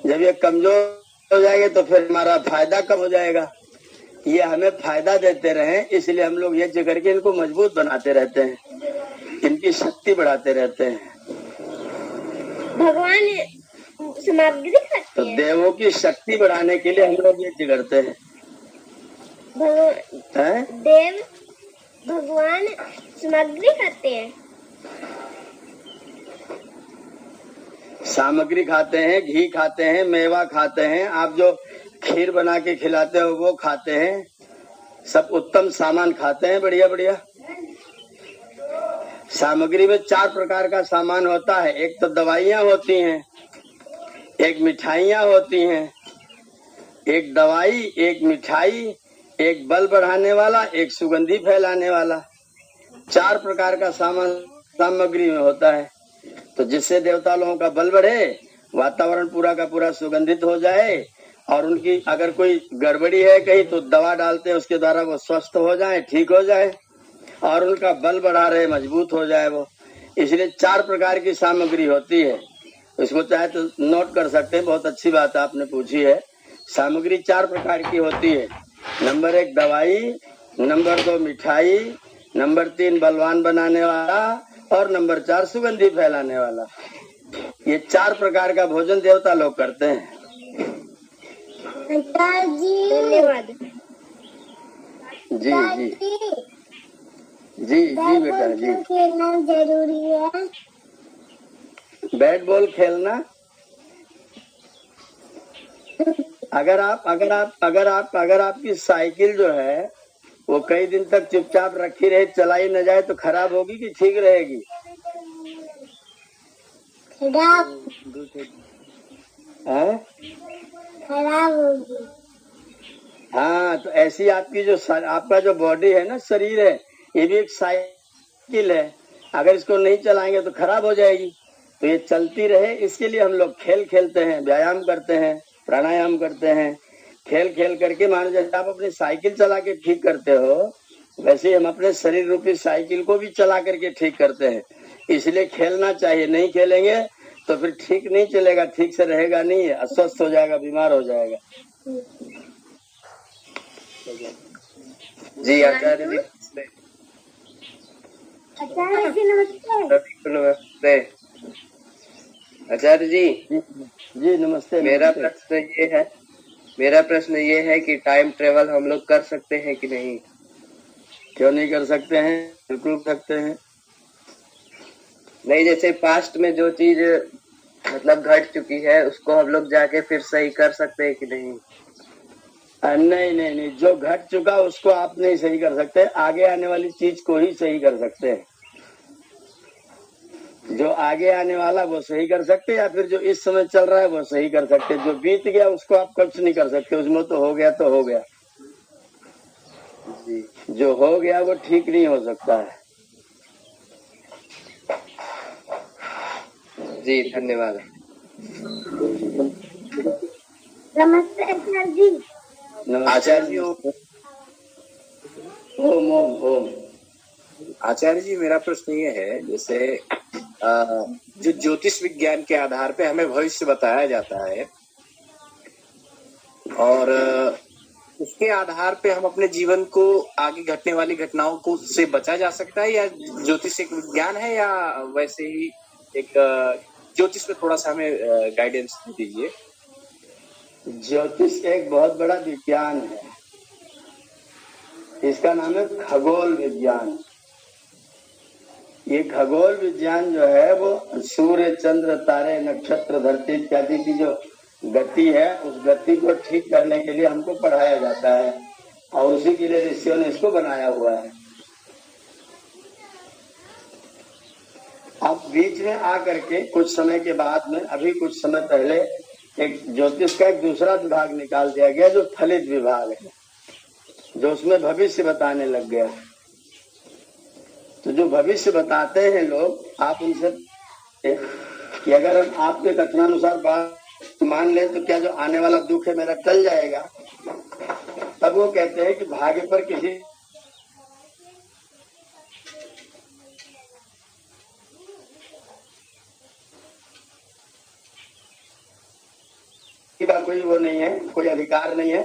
जब ये कमजोर हो जाएंगे तो फिर हमारा फायदा कम हो जाएगा। ये हमें फायदा देते रहे, इसलिए हम लोग यज्ञ करके इनको मजबूत बनाते रहते हैं, इनकी शक्ति बढ़ाते रहते हैं। भगवान सामग्री तो खाते हैं। देवों की शक्ति बढ़ाने के लिए हम लोग यज्ञ करते हैं। देव भगवान सामग्री खाते हैं। सामग्री खाते हैं, घी खाते हैं, मेवा खाते हैं, आप जो खीर बना के खिलाते हो वो खाते हैं, सब उत्तम सामान खाते हैं, बढ़िया बढ़िया। सामग्री में 4 प्रकार का सामान होता है। एक तो दवाइयाँ होती हैं, एक मिठाइयाँ होती हैं, एक दवाई, एक मिठाई, एक बल बढ़ाने वाला, एक सुगंधी फैलाने वाला। 4 प्रकार का सामान सामग्री में होता है। तो जिससे देवता लोगों का बल बढ़े, वातावरण पूरा का पूरा सुगंधित हो जाए, और उनकी अगर कोई गड़बड़ी है कहीं तो दवा डालते हैं, उसके द्वारा वो स्वस्थ हो जाए, ठीक हो जाए, और उनका बल बढ़ा रहे, मजबूत हो जाए वो। इसलिए 4 प्रकार की सामग्री होती है। इसको चाहे तो नोट कर सकते हैं, बहुत अच्छी बात आपने पूछी है। सामग्री 4 प्रकार की होती है। नंबर 1 दवाई, नंबर 2 मिठाई, नंबर 3 बलवान बनाने वाला, और नंबर 4 सुगंधी फैलाने वाला। ये 4 प्रकार का भोजन देवता लोग करते हैं। धन्यवाद। जी जी जी जी बेटा जी। खेलना जरूरी है। बैट बॉल खेलना, अगर आपकी साइकिल जो है वो कई दिन तक चुपचाप रखी रहे, चलाई न जाए, तो खराब होगी कि ठीक रहेगी? खराब होगी। हाँ, तो ऐसी आपकी जो आपका जो बॉडी है ना, शरीर है, ये भी एक साइकिल है। अगर इसको नहीं चलाएंगे तो खराब हो जाएगी। तो ये चलती रहे, इसके लिए हम लोग खेल खेलते हैं, व्यायाम करते हैं, प्राणायाम करते हैं। खेल खेल करके, मान जैसे आप अपनी साइकिल चला के ठीक करते हो, वैसे हम अपने शरीर रूपी साइकिल को भी चला करके ठीक करते हैं। इसलिए खेलना चाहिए। नहीं खेलेंगे तो फिर ठीक नहीं चलेगा, ठीक से रहेगा नहीं, अस्वस्थ हो जाएगा, बीमार हो जाएगा। जी आचार्य जी, आचार्य जी नमस्ते। नमस्ते आचार्य जी। जी नमस्ते। मेरा प्रश्न ये है कि टाइम ट्रेवल हम लोग कर सकते हैं कि नहीं? क्यों नहीं कर सकते हैं? बिल्कुल सकते हैं। नहीं, जैसे पास्ट में जो चीज मतलब घट चुकी है, उसको हम लोग जाके फिर सही कर सकते हैं कि नहीं? नहीं नहीं नहीं, जो घट चुका उसको आप नहीं सही कर सकते, आगे आने वाली चीज को ही सही कर सकते हैं। जो आगे आने वाला वो सही कर सकते, या फिर जो इस समय चल रहा है वो सही कर सकते। जो बीत गया उसको आप कुछ नहीं कर सकते, उसमें तो हो गया तो हो गया। जो हो गया वो ठीक नहीं हो सकता है। जी धन्यवाद। नमस्ते आचार्य जी। आचार्य जी, ओम ओम ओम। आचार्य जी, मेरा प्रश्न ये है, जैसे जो ज्योतिष विज्ञान के आधार पे हमें भविष्य बताया जाता है, और उसके आधार पे हम अपने जीवन को आगे घटने वाली घटनाओं को से बचा जा सकता है, या ज्योतिष एक विज्ञान है, या वैसे ही एक ज्योतिष पे थोड़ा सा हमें गाइडेंस दीजिए। ज्योतिष एक बहुत बड़ा विज्ञान है, इसका नाम है खगोल विज्ञान। ये खगोल विज्ञान जो है वो सूर्य, चंद्र, तारे, नक्षत्र, धरती इत्यादि की जो गति है, उस गति को ठीक करने के लिए हमको पढ़ाया जाता है, और उसी के लिए ऋषियों ने इसको बनाया हुआ है। अब बीच में आकर के कुछ समय के बाद में, अभी कुछ समय पहले, एक ज्योतिष का एक दूसरा विभाग निकाल दिया गया जो फलित विभाग है, जो उसमें भविष्य बताने लग गया। तो जो भविष्य बताते हैं लोग, आप उनसे कि अगर हम आपके कथनानुसार बात मान ले तो क्या जो आने वाला दुख है मेरा टल जाएगा? तब वो कहते हैं कि भाग्य पर किसी का कोई वो नहीं है, कोई अधिकार नहीं है।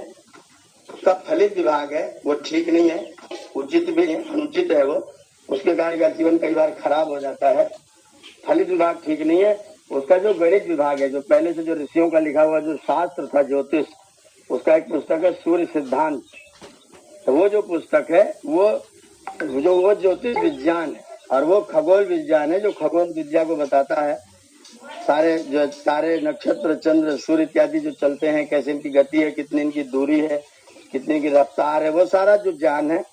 उसका फलित विभाग है वो ठीक नहीं है, उचित भी है, अनुचित है वो, उसके कारण का जीवन कई बार खराब हो जाता है। फलित विभाग ठीक नहीं है। उसका जो गणित विभाग है, जो पहले से जो ऋषियों का लिखा हुआ जो शास्त्र था ज्योतिष, उसका एक पुस्तक है सूर्य सिद्धांत। तो वो जो पुस्तक है वो ज्योतिष विज्ञान है, और वो खगोल विज्ञान है जो खगोल विद्या को बताता है। सारे जो तारे, नक्षत्र, चंद्र, सूर्य इत्यादि जो चलते हैं, कैसे इनकी गति है, कितनी इनकी दूरी है, कितनी की रफ्तार है, वो सारा जो ज्ञान है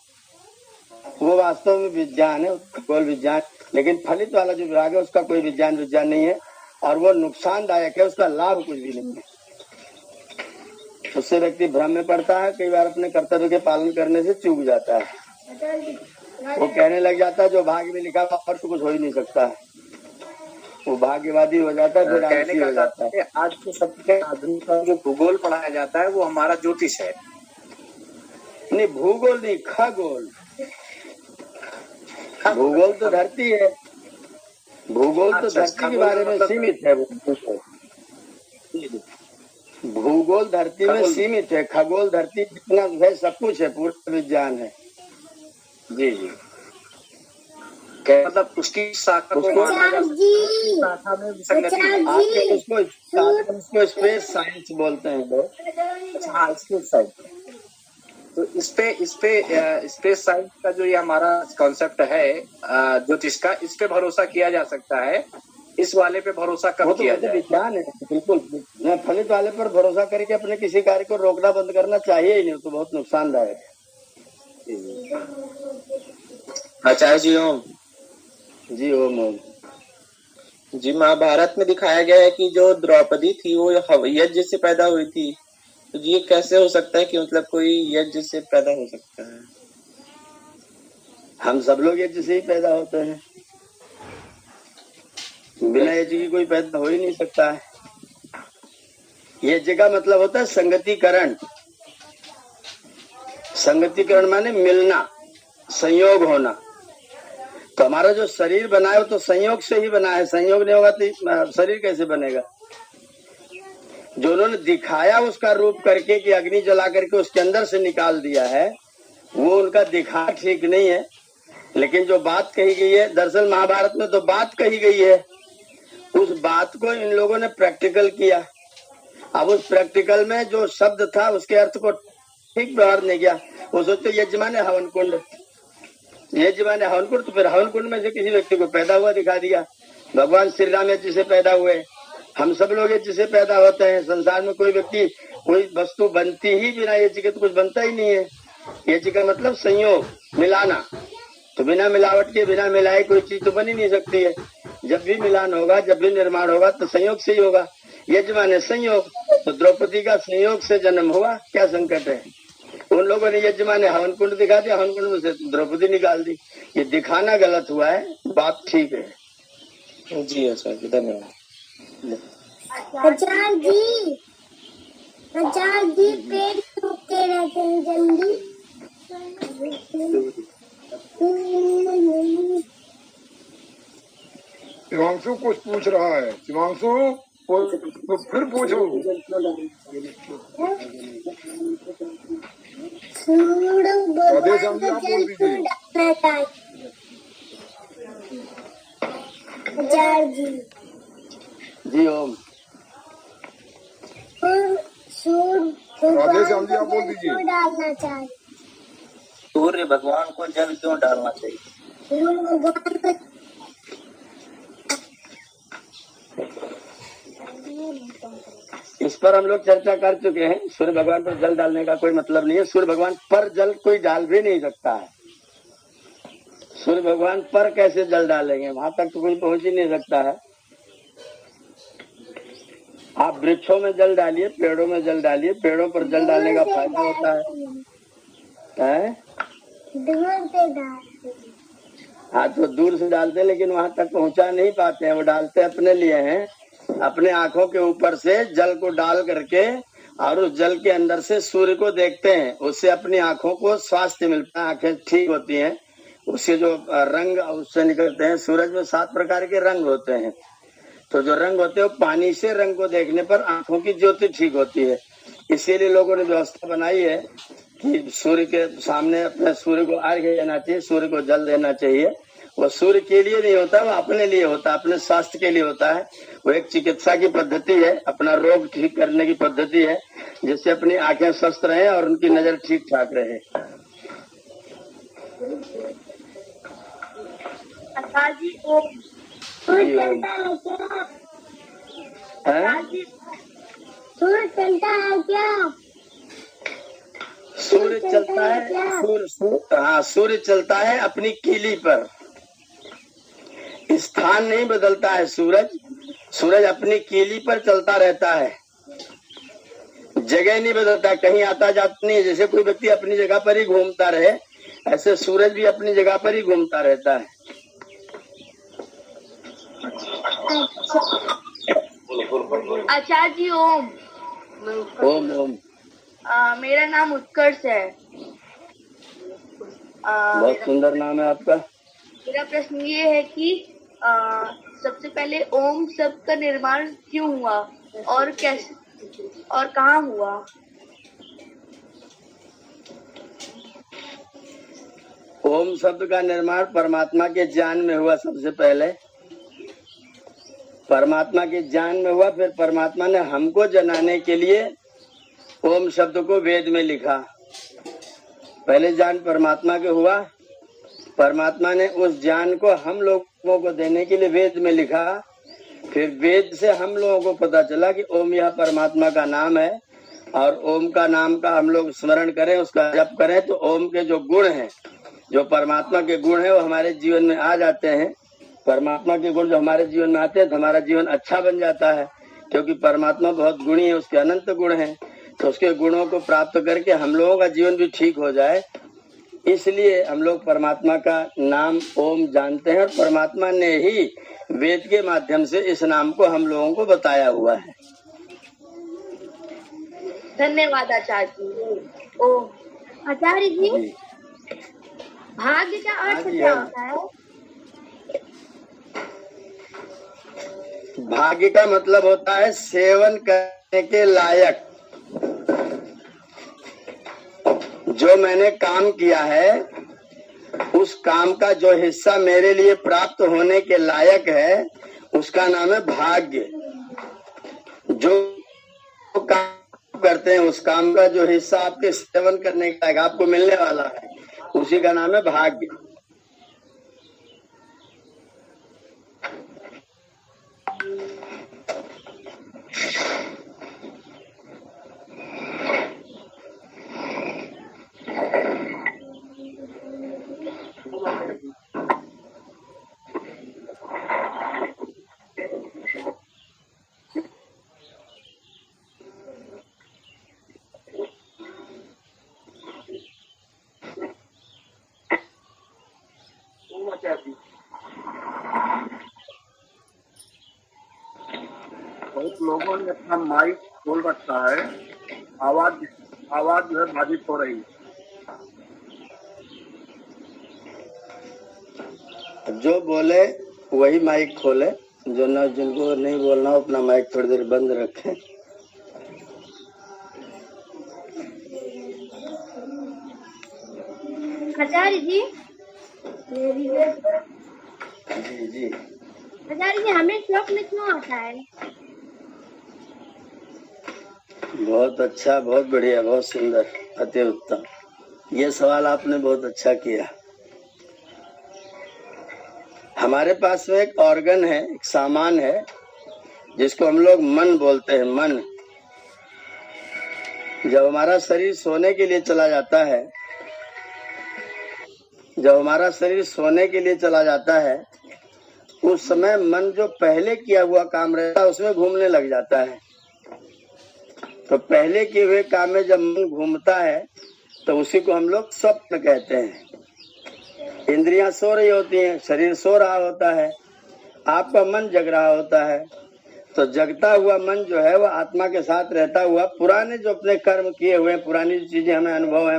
वो वास्तव में विज्ञान है, खगोल विज्ञान। लेकिन फलित वाला जो विभाग है उसका कोई विज्ञान नहीं है, और वो नुकसानदायक है, उसका लाभ कुछ भी नहीं है। उससे व्यक्ति भ्रम में पड़ता है, कई बार अपने कर्तव्य के पालन करने से चूक जाता है। वो कहने लग जाता है जो भाग्य में लिखा और तो कुछ हो ही नहीं सकता है, वो भाग्यवादी हो जाता है, फिर आलसी हो जाता है। आज के सबसे आधुनिक जो भूगोल पढ़ाया जाता है वो हमारा ज्योतिष है। नहीं, भूगोल नहीं, खगोल। भूगोल तो धरती है, भूगोल तो धरती के बारे में सीमित है। भूगोल धरती में सीमित है, खगोल धरती जितना है सब कुछ है, पूरा विज्ञान है। जी जी, मतलब उसकी शाखा को शाखा में विसंगति, उसको स्पेस साइंस बोलते हैं लोग। हाँ, स्पेस साइंस। तो इस पे स्पेस साइंस का जो ये हमारा कॉन्सेप्ट है ज्योतिष का, इस पे भरोसा किया जा सकता है। इस वाले पे भरोसा कब किया जाए? विज्ञान है, बिल्कुल। फलित वाले पर भरोसा करके अपने किसी कार्य को रोकना बंद करना चाहिए ही नहीं, तो बहुत नुकसानदायक है। आचार्य जी ओम। जी ओम ओम। जी, महाभारत में दिखाया गया है कि जो द्रौपदी थी वो यज्ञ से पैदा हुई थी, तो ये कैसे हो सकता है कि मतलब कोई यज्ञ से पैदा हो सकता है? हम सब लोग यज्ञ से ही पैदा होते हैं, बिना यज्ञ की कोई पैदा हो ही नहीं सकता है। यज्ञ का मतलब होता है संगतिकरण। संगतिकरण माने मिलना, संयोग होना। तो हमारा जो शरीर बना है वो तो संयोग से ही बना है, संयोग नहीं होगा तो शरीर कैसे बनेगा? जो उन्होंने दिखाया उसका रूप करके कि अग्नि जला करके उसके अंदर से निकाल दिया है, वो उनका दिखा ठीक नहीं है। लेकिन जो बात कही गई है, दरअसल महाभारत में तो बात कही गई है, उस बात को इन लोगों ने प्रैक्टिकल किया। अब उस प्रैक्टिकल में जो शब्द था उसके अर्थ को ठीक व्यवहार नहीं किया। वो सोचते यज्ञ माने हवन कुंड, यज्ञ माने हवन कुंड, तो फिर हवन कुंड में से किसी व्यक्ति को पैदा हुआ दिखा दिया। भगवान श्री राम यज्ञ से पैदा हुए, हम सब लोग यज्ञ से पैदा होते हैं। संसार में कोई व्यक्ति, कोई वस्तु बनती ही बिना यज्ञ के तो कुछ बनता ही नहीं है। यज्ञ का मतलब संयोग, मिलाना। तो बिना मिलावट के, बिना मिलाए कोई चीज तो बन ही नहीं सकती है। जब भी मिलान होगा, जब भी निर्माण होगा तो संयोग से ही होगा। यज्ञ माने संयोग, तो द्रौपदी का संयोग से जन्म हुआ, क्या संकट है? उन लोगों ने यज्ञ माने हवन कुंड दिखा दिया, हवन कुंड में से द्रौपदी निकाल दी। ये दिखाना गलत हुआ है, बात ठीक है। जी अच्छा जी, धन्यवाद। आचार्य जी पेड़ सूखते रहते हैं जल्दी। शिवांशु कुछ पूछ रहा है। शिवांशु तो फिर पूछू। राधे श्याम जी आप बोल दीजिए। जी ओम। राधे श्याम जी आप बोल दीजिए। डालना चाहिए। सूर्य भगवान को जल क्यों डालना चाहिए? इस पर हम लोग चर्चा कर चुके हैं। सूर्य भगवान पर जल डालने का कोई मतलब नहीं है। सूर्य भगवान पर जल कोई डाल भी नहीं सकता है। सूर्य भगवान पर कैसे जल डालेंगे? वहां तक तो कोई पहुंच ही नहीं सकता है। आप वृक्षों में जल डालिए, पेड़ों में जल डालिए, पेड़ों पर जल डालने का फायदा होता है? दूर से डालते। हाँ तो दूर से डालते, लेकिन वहां तक पहुंचा नहीं पाते हैं। वो डालते अपने लिए हैं, अपने आंखों के ऊपर से जल को डाल करके, और उस जल के अंदर से सूर्य को देखते हैं। उससे अपनी आंखों को स्वास्थ्य मिलता है, आंखें ठीक होती हैं। उससे जो रंग उससे निकलते हैं, सूरज में 7 प्रकार के रंग होते हैं। तो जो रंग होते हैं वो पानी से रंग को देखने पर आंखों की ज्योति ठीक होती है। इसीलिए लोगों ने व्यवस्था बनाई है कि सूर्य के सामने अपने सूर्य को अर्घ्य देना चाहिए, सूर्य को जल देना चाहिए। वो सूर्य के लिए नहीं होता, वो अपने लिए होता है, अपने स्वास्थ्य के लिए होता है। वो एक चिकित्सा की पद्धति है, अपना रोग ठीक करने की पद्धति है, जिससे अपनी आंखें स्वस्थ रहे और उनकी नजर ठीक ठाक रहे। सूर्य चलता है क्या? सूर्य चलता है, सूर्य चलता है अपनी कीली पर। स्थान नहीं बदलता है सूरज अपनी कीली पर चलता रहता है, जगह नहीं बदलता, कहीं आता जाता नहीं। जैसे कोई व्यक्ति अपनी जगह पर ही घूमता रहे, ऐसे सूरज भी अपनी जगह पर ही घूमता रहता है। आचार्य जी ओम। ओम ओम। मेरा नाम उत्कर्ष है। बहुत सुंदर नाम है आपका। मेरा प्रश्न ये है कि सबसे पहले ओम शब्द का निर्माण क्यों हुआ और कैसे और कहाँ हुआ? ओम शब्द का निर्माण परमात्मा के ज्ञान में हुआ। सबसे पहले परमात्मा के ज्ञान में हुआ, फिर परमात्मा ने हमको जनाने के लिए ओम शब्द को वेद में लिखा। पहले ज्ञान परमात्मा के हुआ, परमात्मा ने उस ज्ञान को हम लोगों को देने के लिए वेद में लिखा। फिर वेद से हम लोगों को पता चला कि ओम यह परमात्मा का नाम है, और ओम का नाम का हम लोग स्मरण करें, उसका जप करें, तो ओम के जो गुण हैं, जो परमात्मा के गुण हैं, वो हमारे जीवन में आ जाते हैं। परमात्मा के गुण जो हमारे जीवन में आते हैं तो हमारा जीवन अच्छा बन जाता है, क्योंकि परमात्मा बहुत गुणी है, उसके अनंत गुण हैं। तो उसके गुणों को प्राप्त करके हम लोगों का जीवन भी ठीक हो जाए, इसलिए हम लोग परमात्मा का नाम ओम जानते हैं, और परमात्मा ने ही वेद के माध्यम से इस नाम को हम लोगों को बताया हुआ है। धन्यवाद आचार्य जी। ओम। आचार्य जी, भाग्य का अर्थ क्या होता है? भाग्य का मतलब होता है सेवन करने के लायक। जो मैंने काम किया है, उस काम का जो हिस्सा मेरे लिए प्राप्त होने के लायक है, उसका नाम है भाग्य। जो काम करते हैं, उस काम का जो हिस्सा आपके सेवन करने के लायक आपको मिलने वाला है, उसी का नाम है भाग्य। बहुत लोगों ने अपना माइक खोल रखा है, आवाज जो है बाधित हो रही है। जो बोले वही माइक खोले, जो ना जिनको नहीं बोलना हो अपना माइक थोड़ी देर बंद रखें। आचार्य जी जी जी आचार्य जी, हमें स्वप्न क्यों आता है? बहुत अच्छा, बहुत बढ़िया, बहुत सुंदर, अति उत्तम। ये सवाल आपने बहुत अच्छा किया। हमारे पास में एक ऑर्गन है, एक सामान है जिसको हम लोग मन बोलते हैं। मन जब हमारा शरीर सोने के लिए चला जाता है, उस समय मन जो पहले किया हुआ काम रहता है उसमें घूमने लग जाता है। तो पहले किए हुए काम में जब मन घूमता है तो उसी को हम लोग स्वप्न कहते हैं। इंद्रियां सो रही होती हैं, शरीर सो रहा होता है, आपका मन जग रहा होता है। तो जगता हुआ मन जो है वह आत्मा के साथ रहता हुआ पुराने जो अपने कर्म किए हुए हैं, पुरानी जो चीजें हमें अनुभव है,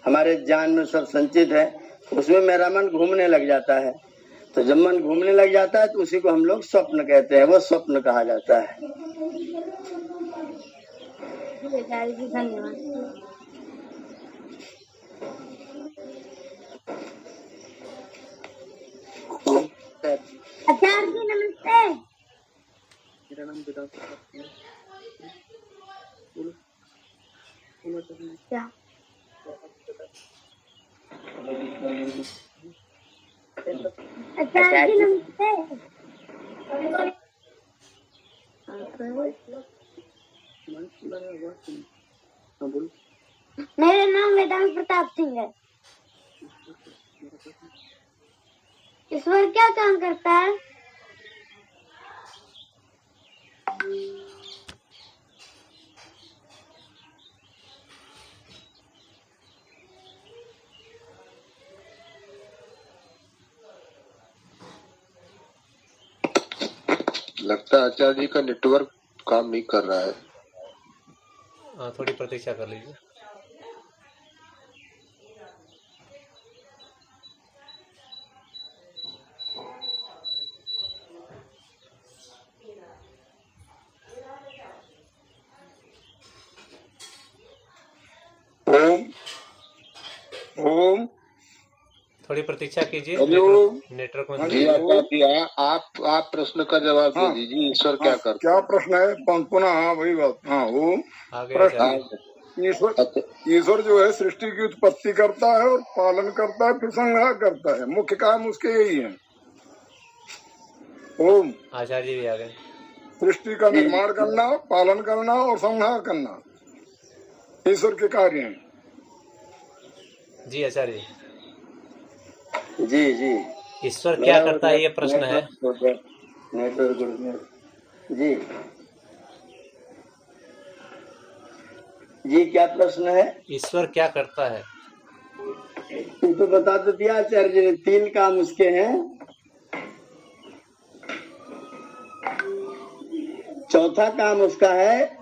हमारे ज्ञान में सब संचित है, उसमें मेरा मन घूमने लग जाता है। तो जब मन घूमने लग जाता है तो उसी को हम लोग स्वप्न कहते हैं, वो स्वप्न कहा जाता है। आचार्य जी धन्यवाद। आचार्य जी नमस्ते। मेरा नाम विदात क्या आचार्य जी नमस्ते। मेरा नाम वेदांत प्रताप सिंह है। ईश्वर क्या काम करता है? लगता है आचार्य जी का नेटवर्क काम नहीं कर रहा है। थोड़ी प्रतीक्षा कर लीजिए। ओम थोड़ी प्रतीक्षा कीजिए। नेटवर्क में जी आचार्य, आप प्रश्न का जवाब दे दीजिए। ईश्वर क्या करता है? क्या प्रश्न है? पुनः हाँ वही बात। हाँ ओम प्रश्न। ईश्वर जो है सृष्टि की उत्पत्ति करता है और पालन करता है, फिर संहार करता है। मुख्य काम उसके यही है। ओम आचार्य जी भी आ गए। सृष्टि का निर्माण करना, पालन करना और संहार करना ईश्वर के कार्य हैं। जी आचार्य जी जी ईश्वर क्या करता है, ये प्रश्न है। जी जी क्या प्रश्न है? ईश्वर क्या करता है? तो बता तो दिया आचार्य जी ने, 3 काम उसके हैं। चौथा काम उसका है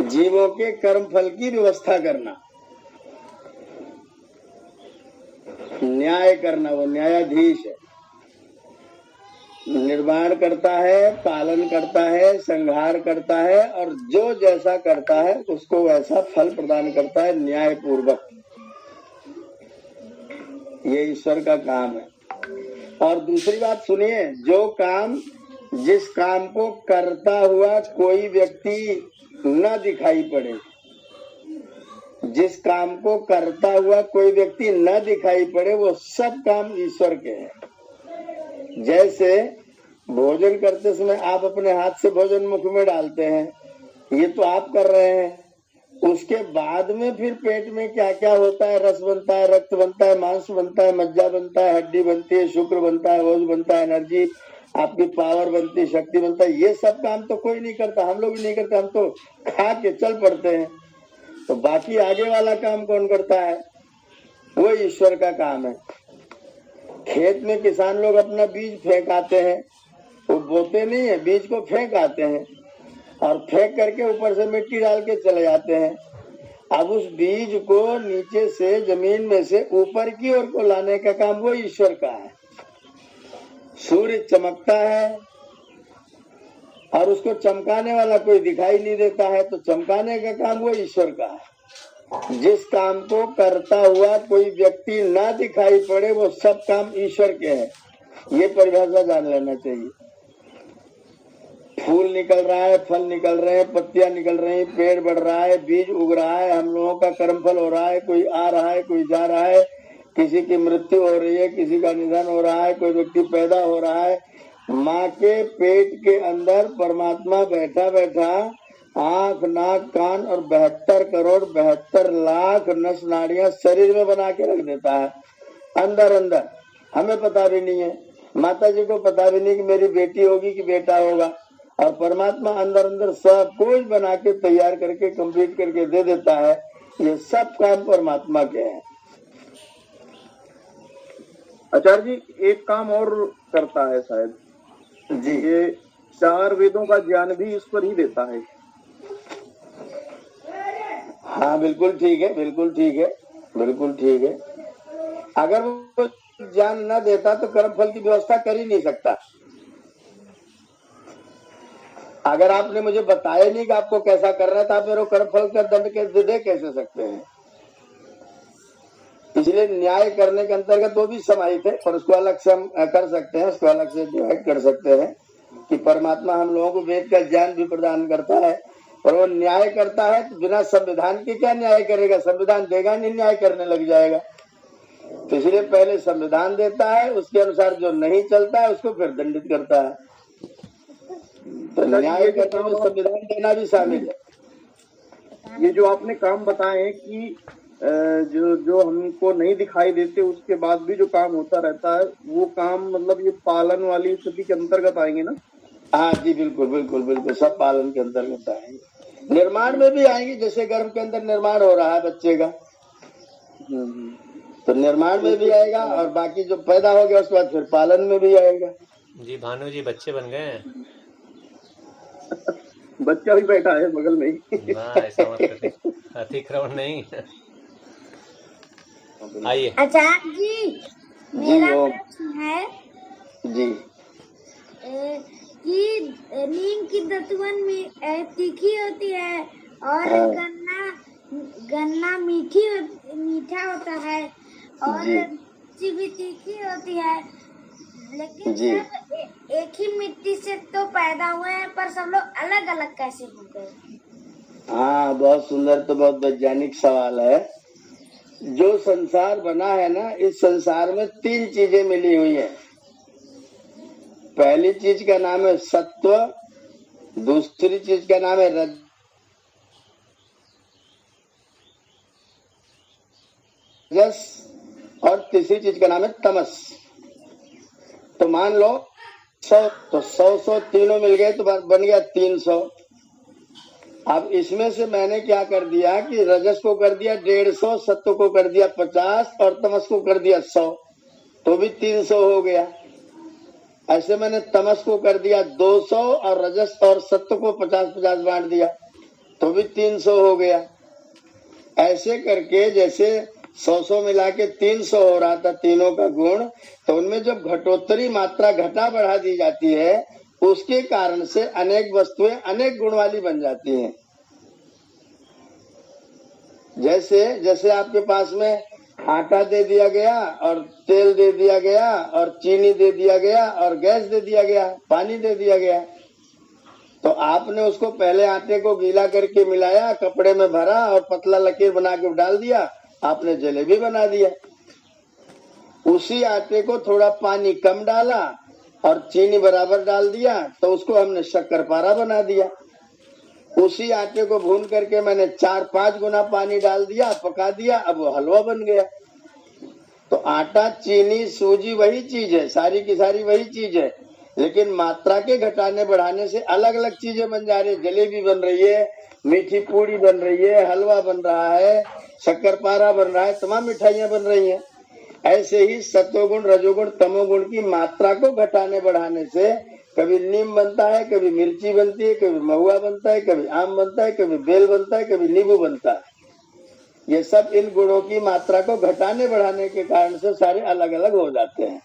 जीवों के कर्म फल की व्यवस्था करना, न्याय करना। वो न्यायाधीश है, निर्माण करता है, पालन करता है, संहार करता है और जो जैसा करता है उसको वैसा फल प्रदान करता है न्याय पूर्वक। ये ईश्वर का काम है। और दूसरी बात सुनिए, जो काम, जिस काम को करता हुआ कोई व्यक्ति न दिखाई पड़े, जिस काम को करता हुआ कोई व्यक्ति न दिखाई पड़े, वो सब काम ईश्वर के हैं। जैसे भोजन करते समय आप अपने हाथ से भोजन मुख में डालते हैं, ये तो आप कर रहे हैं। उसके बाद में फिर पेट में क्या क्या होता है, रस बनता है, रक्त बनता है, मांस बनता है, मज्जा बनता है, हड्डी बनती है, शुक्र बनता है, ओज बनता है, एनर्जी, आपकी पावर बनती है, शक्ति बनता है। ये सब काम तो कोई नहीं करता, हम लोग भी नहीं करते, हम तो खा के चल पड़ते हैं। तो बाकी आगे वाला काम कौन करता है? वो ईश्वर का काम है। खेत में किसान लोग अपना बीज फेंक आते हैं, वो बोते नहीं है, बीज को फेंक आते हैं और फेंक करके ऊपर से मिट्टी डाल के चले जाते हैं। अब उस बीज को नीचे से, जमीन में से ऊपर की ओर को लाने का काम वो ईश्वर का है। सूर्य चमकता है, और उसको चमकाने वाला कोई दिखाई नहीं देता है, तो चमकाने का काम वो ईश्वर का है। जिस काम को करता हुआ कोई व्यक्ति ना दिखाई पड़े वो सब काम ईश्वर के हैं, ये परिभाषा जान लेना चाहिए। फूल निकल रहा है, फल निकल रहे हैं, पत्तियां निकल रही, पेड़ बढ़ रहा है, बीज उग रहा है, हम लोगों का कर्मफल हो रहा है, कोई आ रहा है, कोई जा रहा है, किसी की मृत्यु हो रही है, किसी का निधन हो रहा है, कोई व्यक्ति पैदा हो रहा है। माँ के पेट के अंदर परमात्मा बैठा बैठा आंख, नाक, कान और 72 करोड़ 72 लाख नस नाड़ियां शरीर में बना के रख देता है अंदर अंदर। हमें पता भी नहीं है, माता जी को पता भी नहीं कि मेरी बेटी होगी कि बेटा होगा, और परमात्मा अंदर अंदर सब कुछ बना के तैयार करके कंप्लीट करके दे देता है। ये सब काम परमात्मा के हैं। आचार्य जी एक काम और करता है शायद जी, ये 4 वेदों का ज्ञान भी ईश्वर ही देता है। हाँ बिल्कुल ठीक है, बिल्कुल ठीक है, बिल्कुल ठीक है। अगर वो ज्ञान न देता तो कर्मफल की व्यवस्था कर ही नहीं सकता। अगर आपने मुझे बताया नहीं कि आपको कैसा करना है तो आप मेरे को कर्मफल का दंड कैसे दे कैसे सकते हैं? इसलिए न्याय करने के अंतर्गत वो भी समाहित है, और उसको अलग से हम कर सकते हैं, उसको अलग से डिवाइड कर सकते हैं कि परमात्मा हम लोगों को वेद का ज्ञान भी प्रदान करता है और वो न्याय करता है। तो बिना संविधान के क्या न्याय करेगा? संविधान देगा नहीं, न्याय करने लग जाएगा। तो इसलिए पहले संविधान देता है, उसके अनुसार जो नहीं चलता है उसको फिर दंडित करता है। तो न्याय करने में संविधान देना भी शामिल है। ये जो आपने काम बताए कि जो हमको नहीं दिखाई देते उसके बाद भी जो काम होता रहता है वो काम मतलब ये पालन वाली स्थिति के अंतर्गत आएंगे ना? हाँ जी बिल्कुल बिल्कुल बिल्कुल, सब पालन के अंतर्गत आएंगे। निर्माण में भी आएंगे, जैसे गर्भ के अंदर निर्माण हो रहा है बच्चे का, तो निर्माण में भी आएगा, और बाकी जो पैदा हो गया उसके बाद फिर पालन में भी आएगा। जी भानु जी बच्चे बन गए हैं। बच्चा भी बैठा है बगल में ही। ऐसा मत करिए, अतिक्रमण नहीं। आइए आचार्य जी, मेरा प्रश्न है जी कि नीम की दतवन में तीखी होती है और गन्ना मीठा होता है और मिर्ची भी तीखी होती है, लेकिन सब एक ही मिट्टी से तो पैदा हुए हैं, पर सब लोग अलग अलग कैसे हो गए? हाँ बहुत सुंदर, तो बहुत वैज्ञानिक सवाल है। जो संसार बना है ना, इस संसार में 3 चीजें मिली हुई है। पहली चीज का नाम है सत्व, दूसरी चीज का नाम है रजस, और तीसरी चीज का नाम है तमस। तो मान लो 100, तो 100 तीनों मिल गए तो बन गया 300। अब इसमें से मैंने क्या कर दिया कि रजस को कर दिया 150, सत्व को कर दिया 50 और तमस को कर दिया 100, तो भी 300 हो गया। ऐसे मैंने तमस को कर दिया 200 और रजस और सत्व को 50-50 बांट दिया, तो भी 300 हो गया। ऐसे करके जैसे 100 मिला के 300 हो रहा था तीनों का गुण, तो उनमें जब घटोत्तरी मात्रा घटा बढ़ा दी जाती है उसके कारण से अनेक वस्तुएं अनेक गुण वाली बन जाती हैं। जैसे आपके पास में आटा दे दिया गया और तेल दे दिया गया और चीनी दे दिया गया और गैस दे दिया गया, पानी दे दिया गया, तो आपने उसको पहले आटे को गीला करके मिलाया, कपड़े में भरा और पतला लकीर बना के डाल दिया, आपने जलेबी बना दिया। उसी आटे को थोड़ा पानी कम डाला और चीनी बराबर डाल दिया, तो उसको हमने शक्करपारा बना दिया। उसी आटे को भून करके मैंने 4-5 गुना पानी डाल दिया, पका दिया, अब वो हलवा बन गया। तो आटा, चीनी, सूजी वही चीज है, सारी की सारी वही चीज है, लेकिन मात्रा के घटाने बढ़ाने से अलग अलग चीजें बन जा रही है। जलेबी बन रही है, मीठी पूड़ी बन रही है, हलवा बन रहा है, शक्करपारा बन रहा है, तमाम मिठाइयां बन रही हैं। ऐसे ही सत्वगुण, रजोगुण, तमोगुण की मात्रा को घटाने बढ़ाने से कभी नीम बनता है, कभी मिर्ची बनती है, कभी महुआ बनता है, कभी आम बनता है, कभी बेल बनता है, कभी नींबू बनता है। ये सब इन गुणों की मात्रा को घटाने बढ़ाने के कारण से सारे अलग अलग हो जाते हैं।